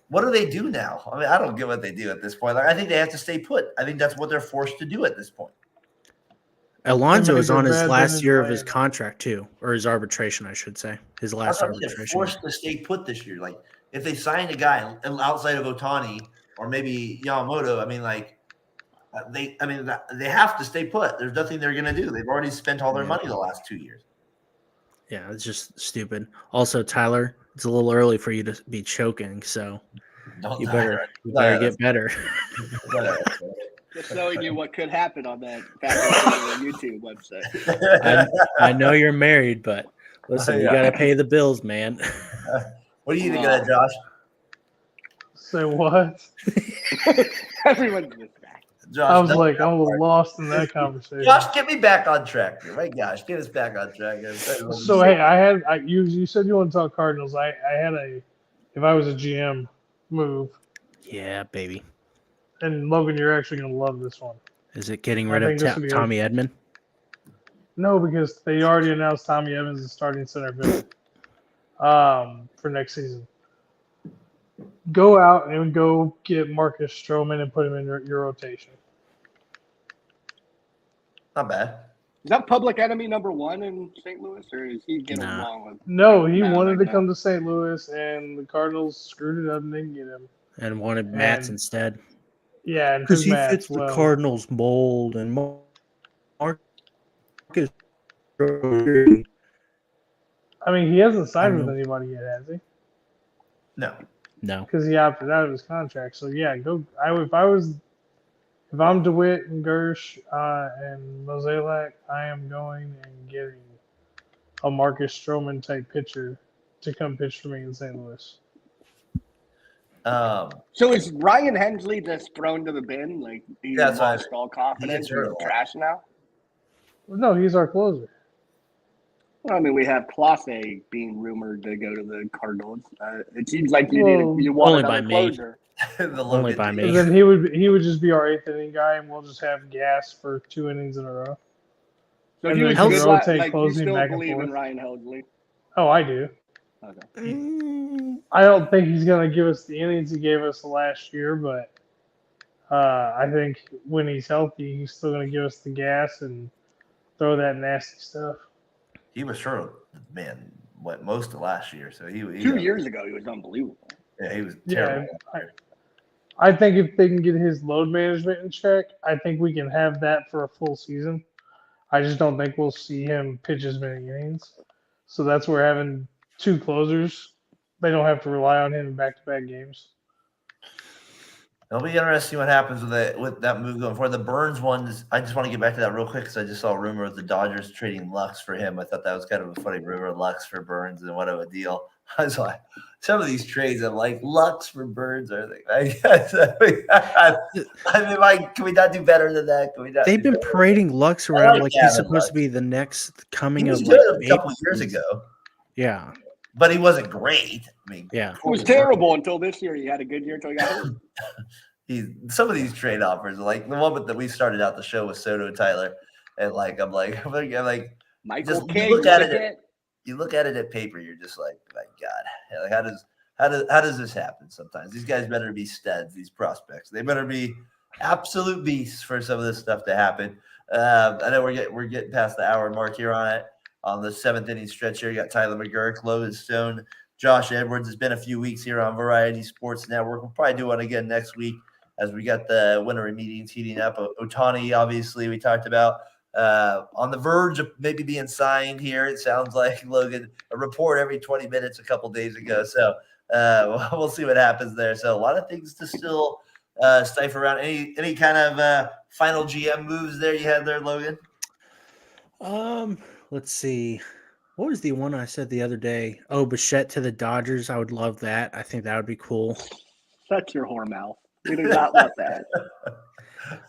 What do they do now? I mean, I don't get what they do at this point. Like, I think they have to stay put. I think that's what they're forced to do at this point. Alonso is on his bad last than year his of his plan. contract too, or his arbitration, I should say. His last They're arbitration. forced to stay put this year. Like, if they signed a guy outside of Ohtani or maybe Yamamoto, I mean, like, they have to stay put. There's nothing they're going to do. They've already spent all their money the last 2 years. Yeah, it's just stupid. Also, Tyler, it's a little early for you to be choking, so you better get better. Just showing you what could happen on that Fat Boy YouTube website. I know you're married, but listen, you got to pay the bills, man. What do you think of that, Josh? Say what? Everyone's missed that. Josh, I was like, I'm a little lost in that conversation. Josh, get me back on track here. My gosh, get us back on track. So hey, you said you want to talk Cardinals. I had if I was a GM move. Yeah, baby. And Logan, you're actually gonna love this one. Is it getting rid of Tommy Edman? No, because they already announced Tommy Evans is starting center field for next season. Go out and go get Marcus Stroman and put him in your rotation. Not bad. Is that public enemy number 1 in St. Louis, or is he getting along with? No, he wanted to come to St. Louis, and the Cardinals screwed it up and didn't get him. And wanted Matz instead. Yeah, because he fits the Cardinals mold and Marcus. I mean, he hasn't signed with anybody yet, has he? No. Because he opted out of his contract. So yeah, go. If I'm DeWitt and Gersh and Mozeliak, I am going and getting a Marcus Stroman type pitcher to come pitch for me in St. Louis. So is Ryan Hensley just thrown to the bin? Like he's lost all confidence and trash now? No, he's our closer. Well, I mean, we have Clase being rumored to go to the Cardinals. It seems like you want another closer. Only by me. And then he would just be our 8th inning guy, and we'll just have gas for 2 innings in a row. So and you then rotate closing you still back believe and in forth. Ryan Hensley? Oh, I do. Okay. I don't think he's going to give us the innings he gave us last year, but I think when he's healthy, he's still going to give us the gas and throw that nasty stuff. He was sure, man, most of last year. So he 2 years ago, he was unbelievable. Yeah, he was terrible. Yeah, I think if they can get his load management in check, I think we can have that for a full season. I just don't think we'll see him pitch as many innings. So that's where having 2 closers, they don't have to rely on him in back-to-back games. It'll be interesting what happens with that move going forward. The Burns one, I just want to get back to that real quick because I just saw a rumor of the Dodgers trading Lux for him. I thought that was kind of a funny rumor, Lux for Burns, and what of a deal. I was like, some of these trades, I'm like, Lux for Birds, are they? I mean, like, can we not do better than that? Can we not? They've do been better? parading Lux I around like like he's Gavin supposed Lux. to be the next He coming was of good like a couple years Babe Ruth. ago, Yeah, but he wasn't great. I mean, yeah. It was terrible until this year. He had a good year until he got hurt. Some of these trade offers, like the one that we started out the show with Soto and Tyler, and like I'm like Michael just King, you look at what a it. get. You look at it at paper, you're just like, my God, like how does this happen? Sometimes these guys better be studs. These prospects, they better be absolute beasts for some of this stuff to happen. I know we're getting past the hour mark here on it. On the 7th inning stretch here, you got Tyler McGurk, Logan Stone, Josh Edwards. It's been a few weeks here on Variety Sports Network. We'll probably do one again next week as we got the winter meetings heating up. Ohtani, obviously, we talked about. On the verge of maybe being signed here, it sounds like, Logan, a report every 20 minutes a couple days ago. So we'll see what happens there. So a lot of things to still stifle around. Any kind of final GM moves there you had there, Logan? Let's see. What was the one I said the other day? Oh, Bichette to the Dodgers. I would love that. I think that would be cool. Shut your whore mouth. We do not want that.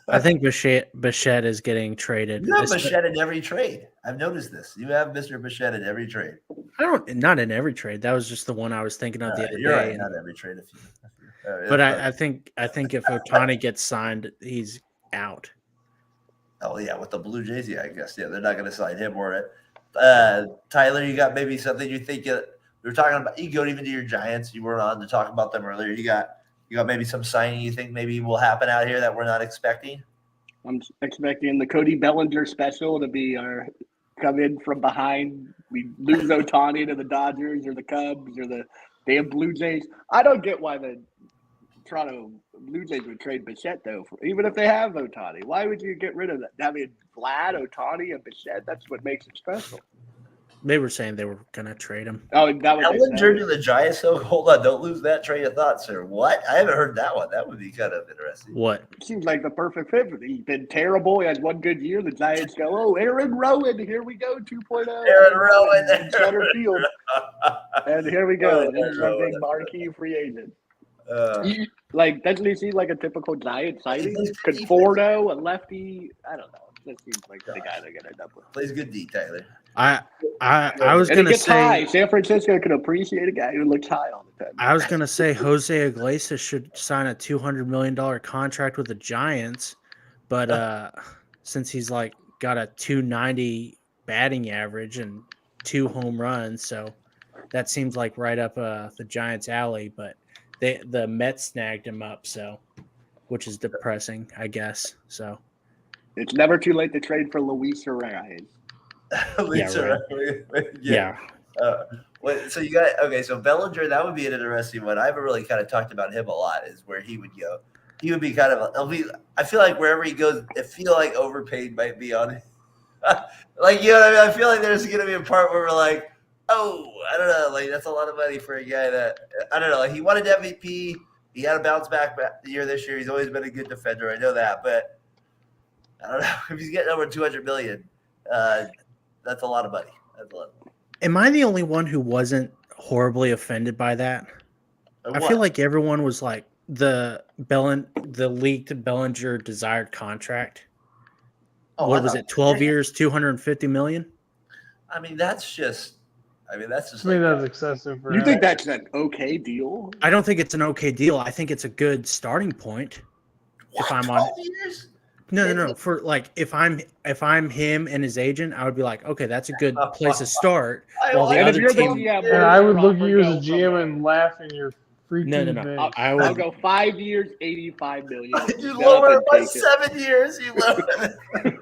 I think Bichette is getting traded. You have Bichette in every trade. I've noticed this. You have Mr. Bichette in every trade. Not in every trade. That was just the one I was thinking of the other You're day. right, not every trade. But I think if Ohtani gets signed, he's out. Oh yeah, with the Blue Jays, yeah, I guess they're not going to sign him or it. Tyler, you got maybe something you think we were talking about? You go even to your Giants. You weren't on to talk about them earlier. You got maybe some signing you think maybe will happen out here that we're not expecting? I'm expecting the Cody Bellinger special to be come in from behind. We lose Ohtani to the Dodgers or the Cubs or the damn Blue Jays. I don't get why the Toronto Blue Jays would trade Bichette, though, even if they have Ohtani. Why would you get rid of that? I mean, Vlad, Ohtani, and Bichette, that's what makes it special. They were saying they were going to trade him. Oh, that was Bellinger to the Giants. So hold on, don't lose that train of thought, sir. What? I haven't heard that one. That would be kind of interesting. What? Seems like the perfect fit. He's been terrible. He has one good year. The Giants go, oh, Aaron Rowan, here we go, 2.0. Aaron Rowan in center field. And here we go. This is a big marquee free agent. Doesn't he seem like a typical Giant sighting? Conforto, a lefty. I don't know. This seems like the guy they're gonna end up with. Plays good D, Tyler. I was gonna say high. San Francisco can appreciate a guy who looks high all the time. I was gonna say Jose Iglesias should sign a $200 million contract with the Giants, but since he's like got a 290 batting average and 2 home runs, so that seems like right up the Giants' alley. But the Mets snagged him up, so which is depressing, I guess. So it's never too late to trade for Luis Arias. Yeah. So you got so Bellinger, that would be an interesting one. I haven't really kind of talked about him a lot. Is where he would go. He would be kind of. I feel like wherever he goes, I feel like overpaid might be on it. Like, you know what I mean? I feel like there's going to be a part where we're like, oh, I don't know, like that's a lot of money for a guy that I don't know. Like, he wanted MVP. He had a bounce back year this year. He's always been a good defender. I know that, but I don't know if he's getting over $200 million. That's a lot of money. That's a lot of money. Am I the only one who wasn't horribly offended by that? I feel like everyone was like the leaked Bellinger desired contract. What was it? 12 years, $250 million. I mean, that's just. I mean, that's excessive. You think that's an okay deal? I don't think it's an okay deal. I think it's a good starting point. What, if I'm 12 on. years? No. For like, if I'm him and his agent, I would be like, okay, that's a good place to start. While the other team, and I would look at you as a GM and laugh in your freaking No. face. I'll go 5 years, $85 million. You lower it by 7 years. You lower it.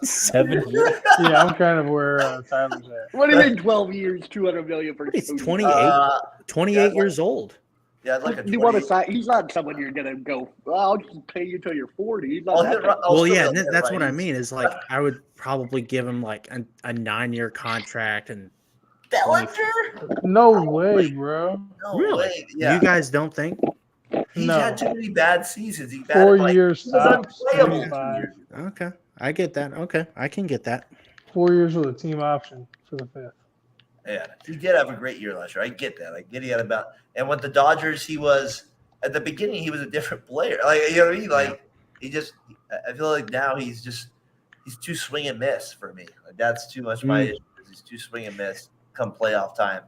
7 years. Yeah, I'm kind of where Tyler's at. What do you mean 12 years, $200 million for? He's 28 years old. Yeah, I'd like a 20. You want to sign? He's not someone you're gonna go. Well, I'll just pay you till you're 40. He's not That's what I mean. Is like I would probably give him like a 9-year contract and. Bellinger? No way, bro. No really? way. Yeah. You guys don't think? He's had too many bad seasons. He 4 years. Okay, I get that. Okay, I can get that. 4 years with a team option for the 5th. Yeah, he did have a great year last year. I get that. I get he had about – and with the Dodgers, he was – at the beginning, he was a different player. Like, you know what I mean? Like, he just – I feel like now he's too swing and miss for me. Like, that's too much my issue. He's too swing and miss come playoff time.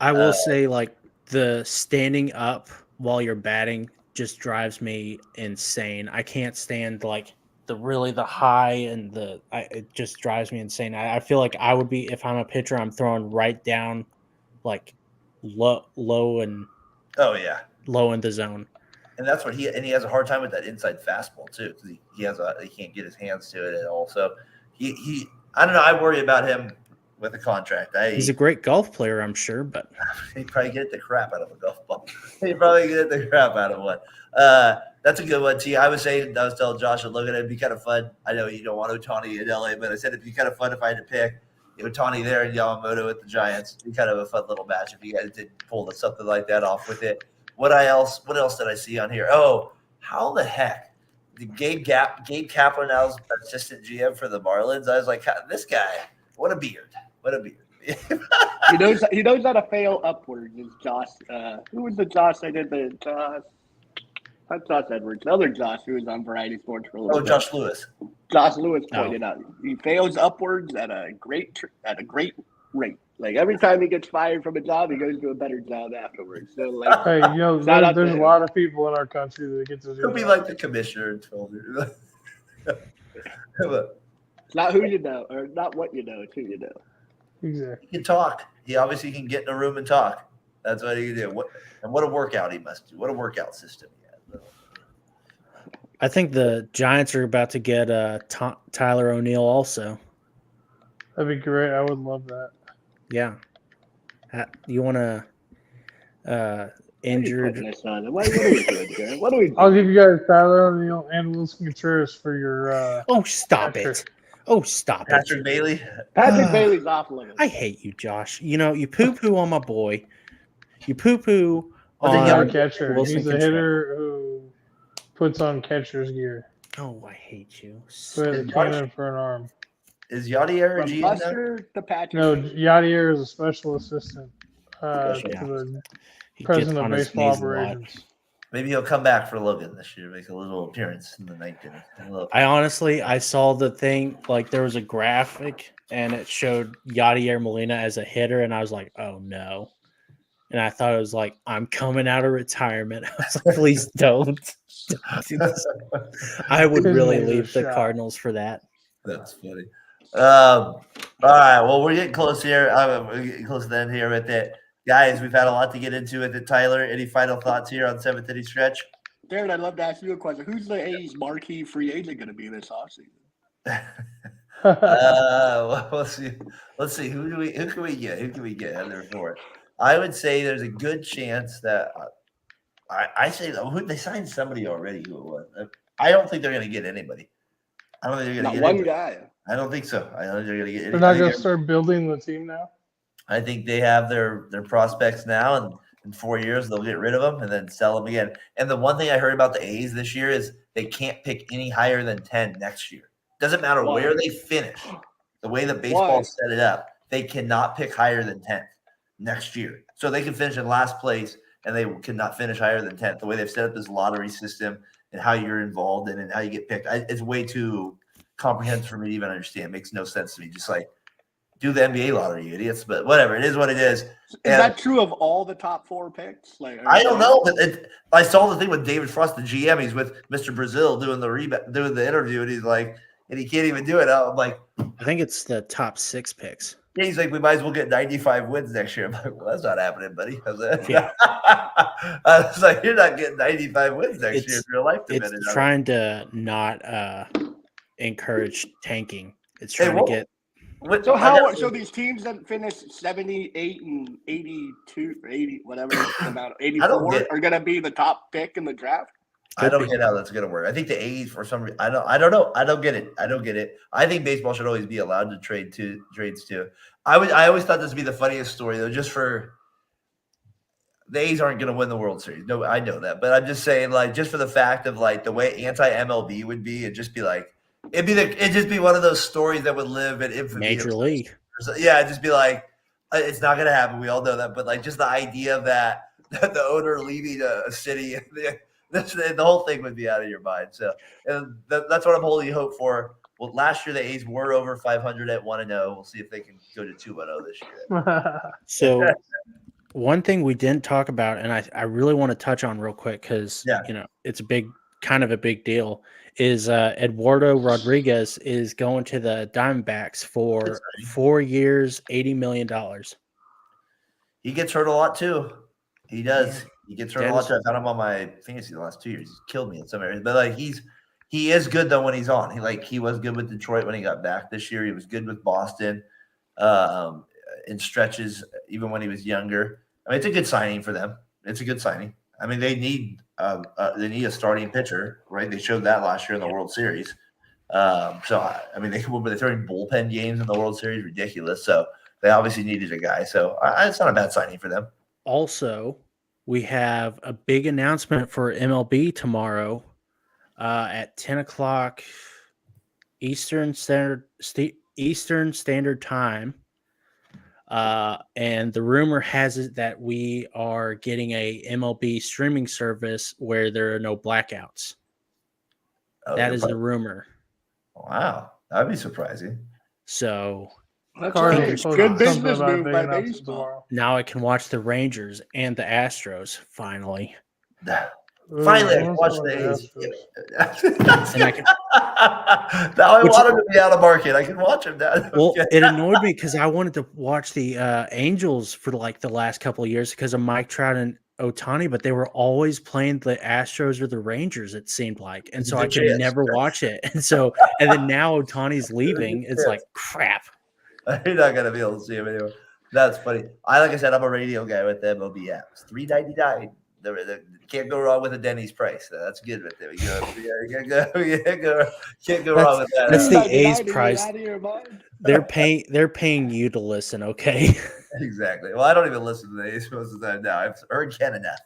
I will say, like, the standing up while you're batting just drives me insane. I can't stand, like, the high and it just drives me insane. I feel like I would be, if I'm a pitcher, I'm throwing right down, like, low and Oh, yeah. low in the zone. And that's what he has a hard time with that inside fastball too, because he can't get his hands to it at all. So he I don't know. I worry about him with a contract. He's a great golf player, I'm sure, but he'd probably get the crap out of a golf ball. He'd probably get the crap out of one. That's a good one, T. I was telling Josh and Logan, it'd be kind of fun. I know you don't want Ohtani in LA, but I said it'd be kind of fun if I had to pick Ohtani there and Yamamoto with the Giants. It'd be kind of a fun little match if you guys did pull something like that off with it. What else did I see on here? Oh, how the heck? Gabe Kapler now is assistant GM for the Marlins. I was like, this guy, what a beard. What a beard. He knows how to fail upwards. Is Josh? Who was the Josh I did the Josh? Not Josh Edwards. The other Josh who was on Variety Sports for a little bit. Josh Lewis. Josh Lewis pointed out he fails upwards at a great rate. Like every time he gets fired from a job, he goes to a better job afterwards. So like, hey, there's a lot of people in our country that get to do. He'll be like the commissioner in 12 years. It's not who you know, or not what you know. It's who you know. Exactly. He can talk. He obviously can get in a room and talk. That's what he can do. What a workout he must do. What a workout system he has. I think the Giants are about to get Tyler O'Neill also. That'd be great. I would love that. Yeah. You want to injured? What are we doing, Jared? What are we doing? I'll give you guys Tyler O'Neill and Wilson Contreras for your. Oh, stop it! Oh, stop Patrick it! Bailey. Patrick Bailey's off limits. I hate you, Josh. You know you poo on my boy. You poo On on our catcher. Wilson He's a Contreras. hitter who puts on catcher's gear. Oh, I hate you. So he has a cannon for an arm. Is Yadier a From GM? Buster to Patrick. No, Yadier is a special assistant Yeah. to the He gets president of on his baseball knees a lot. operations. Maybe he'll come back for Logan this year, make a little appearance in the ninth inning. I saw the thing, like there was a graphic and it showed Yadier Molina as a hitter, and I was like, oh no. And I thought it was like, I'm coming out of retirement. I was like, please don't do this. I would really Give me a leave the shot. Cardinals for that. That's funny. All right. Well, we're getting close here. We're getting close to the end here with it. Guys, we've had a lot to get into with it. Tyler, any final thoughts here on seventh inning stretch? Darren, I'd love to ask you a question. Who's the A's marquee free agent going to be this offseason? Well, let's see. Who can we get? Who can we get out there for it? I would say there's a good chance that I say they signed somebody already who it was. I don't think they're going to get anybody. I don't think they're going to Not get one anybody. guy. I don't think so. I don't think they're going to get They're not anybody. going to start building the team now. I think they have their prospects now, and in 4 years they'll get rid of them and then sell them again. And the one thing I heard about the A's this year is they can't pick any higher than 10 next year. Doesn't matter Why? where they finish. The way the baseball set it up, they cannot pick higher than 10th next year. So they can finish in last place, and they cannot finish higher than 10th. The way they've set up this lottery system and how you're involved in it and how you get picked, it's way too comprehensive for me to even understand. It makes no sense to me. Just like do the NBA lottery, you idiots. But whatever, it is what it is. Is that true of all the top four picks? I don't know, but I saw the thing with David Frost, the GM. He's with Mr. Brazil doing the interview, and he's like, and he can't even do it. I'm like, I think it's the top 6 picks. yeah, he's like, we might as well get 95 wins next year. I'm like, well, that's not happening, buddy. I was like, Yeah. I was like, you're not getting 95 wins next year if your life depended It's on it. trying to not encourage tanking. It's trying to get. So these teams that finish 78 and 82, 80, whatever about 84 are going to be the top pick in the draft? I don't get how that's going to work. I think the A's, for some reason, I don't know. I don't get it. I think baseball should always be allowed to trades too. I always thought this would be the funniest story though, just for the A's aren't going to win the World Series. No, I know that, but I'm just saying, like, just for the fact of like the way anti-MLB would be, it'd just be like, it'd just be one of those stories that would live in infamy. Major League. Yeah, it'd just be like, It's not going to happen. We all know that. But like just the idea of that the owner leaving a city, the whole thing would be out of your mind. So and that's what I'm holding hope for. Well, last year the A's were over 500 at 1-0. We'll see if they can go to 2-0 this year. So one thing we didn't talk about, and I really want to touch on real quick because it's kind of a big deal, is Eduardo Rodriguez is going to the Diamondbacks for 4 years, $80 million. He gets hurt a lot too. He does. He gets hurt a lot too. I found him on my fantasy the last 2 years. He's killed me in some areas, but like he is good though when he's on. He was good with Detroit when he got back this year. He was good with Boston in stretches, even when he was younger. I mean, it's a good signing for them. It's a good signing. I mean, they need a starting pitcher, right? They showed that last year in the World Series. So I mean, they're throwing bullpen games in the World Series, ridiculous. So they obviously needed a guy. So it's not a bad signing for them. Also, we have a big announcement for MLB tomorrow at 10 o'clock Eastern Standard Time. And the rumor has it that we are getting a MLB streaming service where there are no blackouts. That is the rumor. Wow. That'd be surprising. So that's good business move by baseball. Now I can watch the Rangers and the Astros finally. Finally, I can watch the A's. And I can. Now I want him to be out of market. I can watch him now. Well, it annoyed me because I wanted to watch the Angels for like the last couple of years because of Mike Trout and Ohtani, but they were always playing the Astros or the Rangers, it seemed like. And so I could never watch it. And then now Ohtani's leaving. It's like, crap. You're not going to be able to see him anymore. That's funny. Like I said, I'm a radio guy with the MLB app. It's $3.99. Can't go wrong with a Denny's price. That's good right there. Can't go wrong with that. That's the A's price. They're paying you to listen, okay? Exactly. Well, I don't even listen to the A's most of the time now. I've heard Ken enough.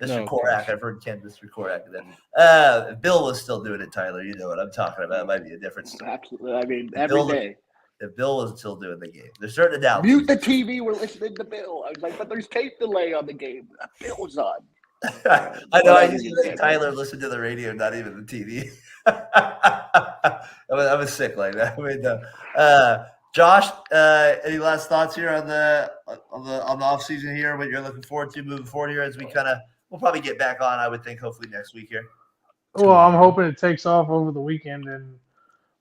Mr. Korak. I've heard Ken, Mr. Korak. If Bill was still doing it, Tyler, you know what I'm talking about. It might be a different story. Absolutely. I mean, every day. If Bill was still doing the game, they're starting to doubt. Mute the TV. We're listening to Bill. I was like, but there's tape delay on the game. Bill's on. I know. I used to let Tyler listen to the radio, not even the TV. I was sick like that. I mean, Josh, any last thoughts here on the off season here? What you're looking forward to moving forward here as we'll probably get back on. I would think hopefully next week here. Well, I'm hoping it takes off over the weekend and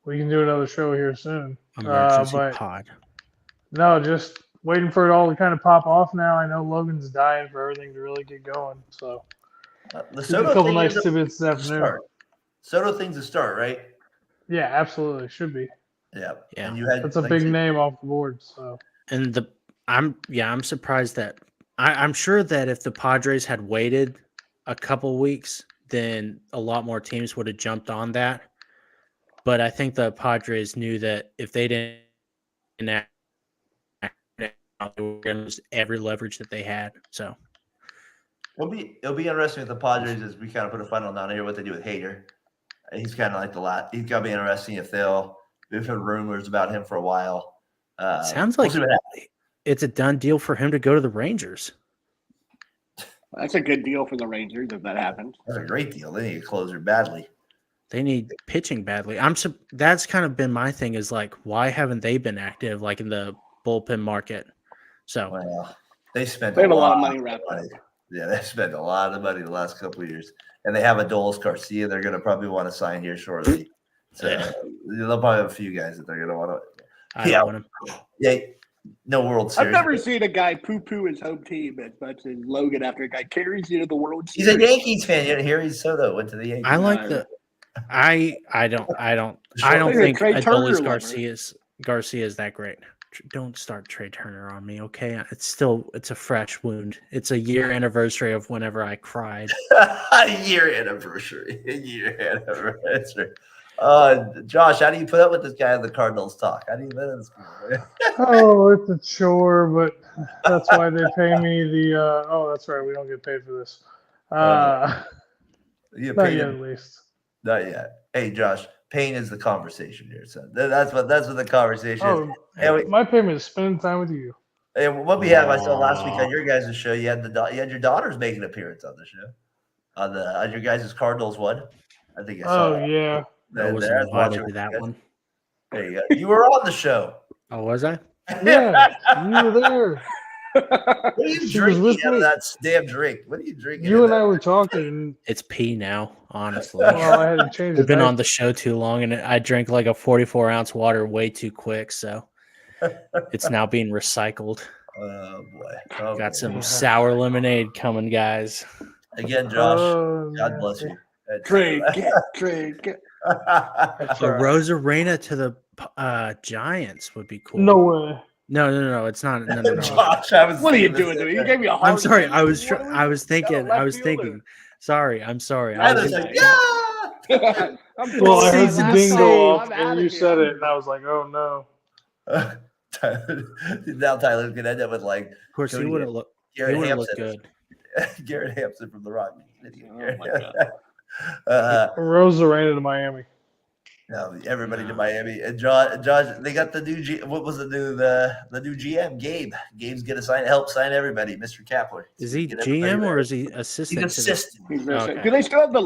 we can do another show here soon. Emergency pod. No, just waiting for it all to kind of pop off now. I know Logan's dying for everything to really get going. So the SOTO a couple nice tidbits this afternoon. SOTO thing's a start, right? Yeah, absolutely. Should be. Yeah. And that's a big name off the board. So I'm surprised that I'm sure that if the Padres had waited a couple weeks, then a lot more teams would have jumped on that. But I think the Padres knew that if they didn't act, they were going to lose every leverage that they had. So it'll be interesting with the Padres as we kind of put a final down here. What they do with Hader, he's kind of like he's got to be interesting if we've heard rumors about him for a while. Sounds like it's a done deal for him to go to the Rangers. That's a good deal for the Rangers if that happens. That's a great deal. They need a closer badly. They need pitching badly. That's kind of been my thing is like, why haven't they been active like in the bullpen market? So they have a lot of money wrapped up. Yeah, they spent a lot of money the last couple of years, and they have Adolis Garcia. They're going to probably want to sign here shortly. So they'll probably have a few guys that they're going to want to. I want him. Yeah, no World Series. I've never seen a guy poo-poo his home team as much as Logan after a guy carries you to the World Series. He's a Yankees fan. You hear he's SOTO went to the Yankees. I like the. I don't think Adolis Garcia is that great. Don't start Trey Turner on me, okay? It's a fresh wound. It's a year anniversary of whenever I cried. A year anniversary. Josh, how do you put up with this guy in the Cardinals talk? How do you live in this guy? It's a chore, but that's why they pay me the. That's right. We don't get paid for this. Not yet, at least. Not yet. Hey, Josh, pain is the conversation here, son. That's what the conversation is. My payment is spending time with you. And what we have, I saw last week on your guys' show, you had your daughters make an appearance on the show. On your guys' Cardinals one. I think I saw Oh that. yeah. I was invited to that one. There you go. You were on the show. Oh, was I? Yeah, you were there. What are you She was drinking with out of me. that damn drink? What are you drinking? You and I were talking. It's pee now, honestly. Well, I had to change We've the been on the diaper. show too long, and I drank like a 44-ounce water way too quick, so it's now being recycled. Oh boy. Okay. Got some sour lemonade coming, guys. Again, Josh. Oh, God bless you. Drink it. That's A all right. Rosarena to the Giants would be cool. No way. No, it's not. No. Josh, I was What are you thinking doing the to me? same You thing. gave me a hard I'm sorry. time. I was Got a left thinking. Sorry. I'm sorry. I I was was like, yeah. I'm Well, I heard the Season ding go six. off, and you said it, and I was like, "Oh no!" Now Tyler's gonna end up with like Of course, he Cody would have looked. He Garrett would have looked Hampson. good. Garrett Hampson from the Rock. Oh my God. Rosarena to Miami. No, everybody to Miami and Josh. They got the new what was the new GM? Gabe. Gabe's gonna help sign everybody. Mr. Kapler. Is he Get everybody GM or ready. is he He's assistant? assistant? Okay. Do they still have the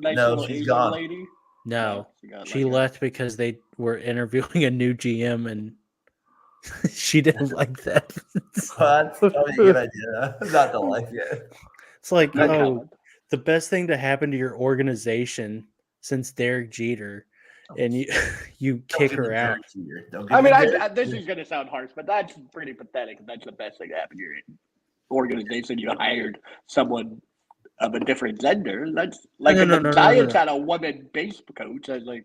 nice No, little she's Asian gone. lady? No, got she like left because they were interviewing a new GM and she didn't like that. That's probably a good idea. Not to like it. It's like, No oh, comment. the best thing to happen to your organization since Derek Jeter, and you kick her out. I mean, this is going to sound harsh, but that's pretty pathetic. That's the best thing that happened to your organization. You hired someone of a different gender. That's like the Giants had a woman base coach. I was like,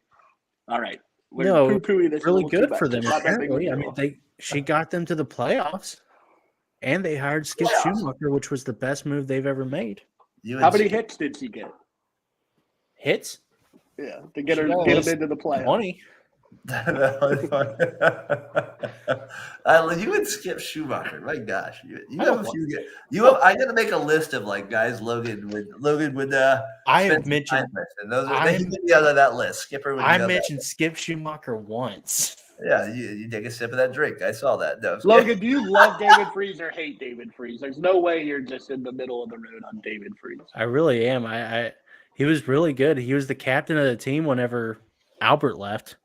all right, we're poo-pooing this. Really a little good too for much. them. It's not that big of a Apparently, I deal. mean, she got them to the playoffs, and they hired Skip Schumacher, which was the best move they've ever made. How many hits did she get? Hits? Yeah, to get them into the playoffs. 20. You would skip Schumacher. My gosh, you have a few. I got to make a list of like guys Logan would. I have mentioned. And those are they could be on that list. Skipper would. I mentioned Skip Schumacher once. Yeah, you take a sip of that drink. I saw that. No, Logan, do you love David Freese or hate David Freese? There's no way you're just in the middle of the road on David Freese. I really am. He was really good. He was the captain of the team whenever Albert left.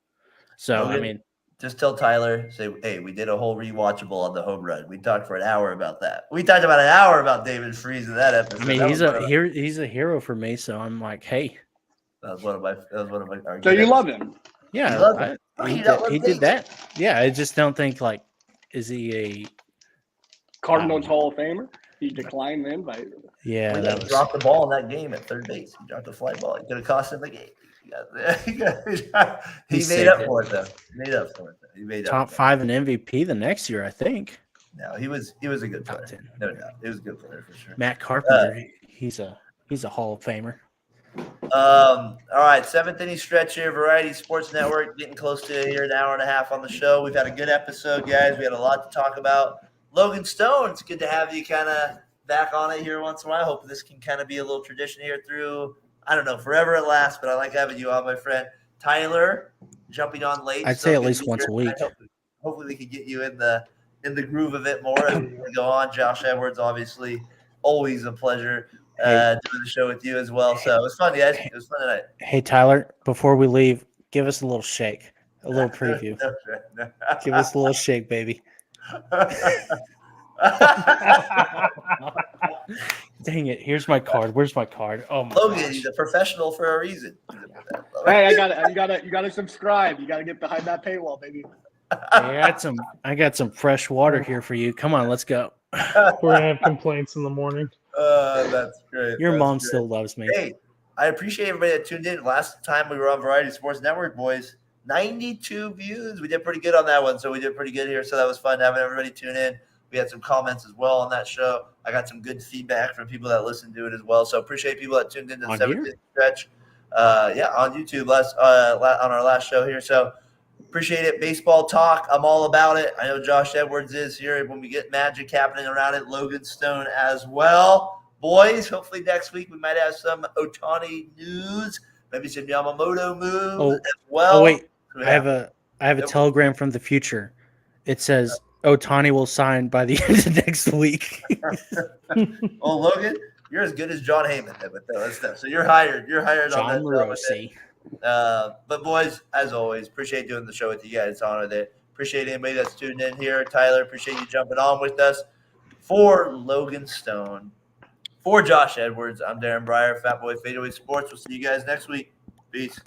So, Logan, I mean, just tell Tyler, say, hey, we did a whole rewatchable on the home run. We talked for an hour about that. We talked about an hour about David Freese in that episode. I mean, he's a hero for me. So I'm like, hey, that was one of my. So you love him? Yeah, he did that. Yeah, I just don't think like, is he a Cardinals Hall of Famer? He declined them by. Yeah, he dropped the ball in that game at third base. He dropped the fly ball. It could have cost him the game. He made up for it though. He made up. Top 5 in MVP the next year, I think. No, he was a good player. No doubt, it was a good player for sure. Matt Carpenter, he's a Hall of Famer. All right, 7th inning stretch here, Variety Sports Network, getting close to here an hour and a half on the show. We've had a good episode, guys. We had a lot to talk about. Logan Stone, it's good to have you kind of back on it here once in a while. I hope this can kind of be a little tradition here through, I don't know, forever at last, but I like having you on, my friend. Tyler, jumping on late. I'd say at least once a week. Hopefully we can get you in the groove of it more as we go on. Josh Edwards, obviously, always a pleasure doing the show with you as well. So it was fun, guys. It was fun tonight. Hey, Tyler, before we leave, give us a little shake, a little preview. Give us a little shake, baby. Dang it! Here's my card. Where's my card? Oh my Logan, gosh. he's a professional for a reason. Hey, you gotta subscribe. You gotta get behind that paywall, baby. I got some fresh water here for you. Come on, let's go. We're gonna have complaints in the morning. That's great. Your mom still loves me. Hey, I appreciate everybody that tuned in. Last time we were on Variety Sports Network, boys, 92 views. We did pretty good on that one, so we did pretty good here. So that was fun having everybody tune in. We had some comments as well on that show. I got some good feedback from people that listened to it as well. So appreciate people that tuned into the 7th inning stretch. On YouTube on our last show here. So appreciate it. Baseball talk. I'm all about it. I know Josh Edwards is here when we get magic happening around it. Logan Stone as well. Boys, hopefully next week we might have some Ohtani news, maybe some Yamamoto moves as well. Oh wait, I have a telegram from the future. It says Ohtani will sign by the end of next week. Oh, Logan, you're as good as John Heyman with that stuff. So you're hired. You're hired on John that. Morosi. But boys, as always, appreciate doing the show with you guys. It's an honor there. Appreciate anybody that's tuned in here. Tyler, appreciate you jumping on with us. For Logan Stone, for Josh Edwards, I'm Darren Breyer, Fat Boy Fadeaway Sports. We'll see you guys next week. Peace.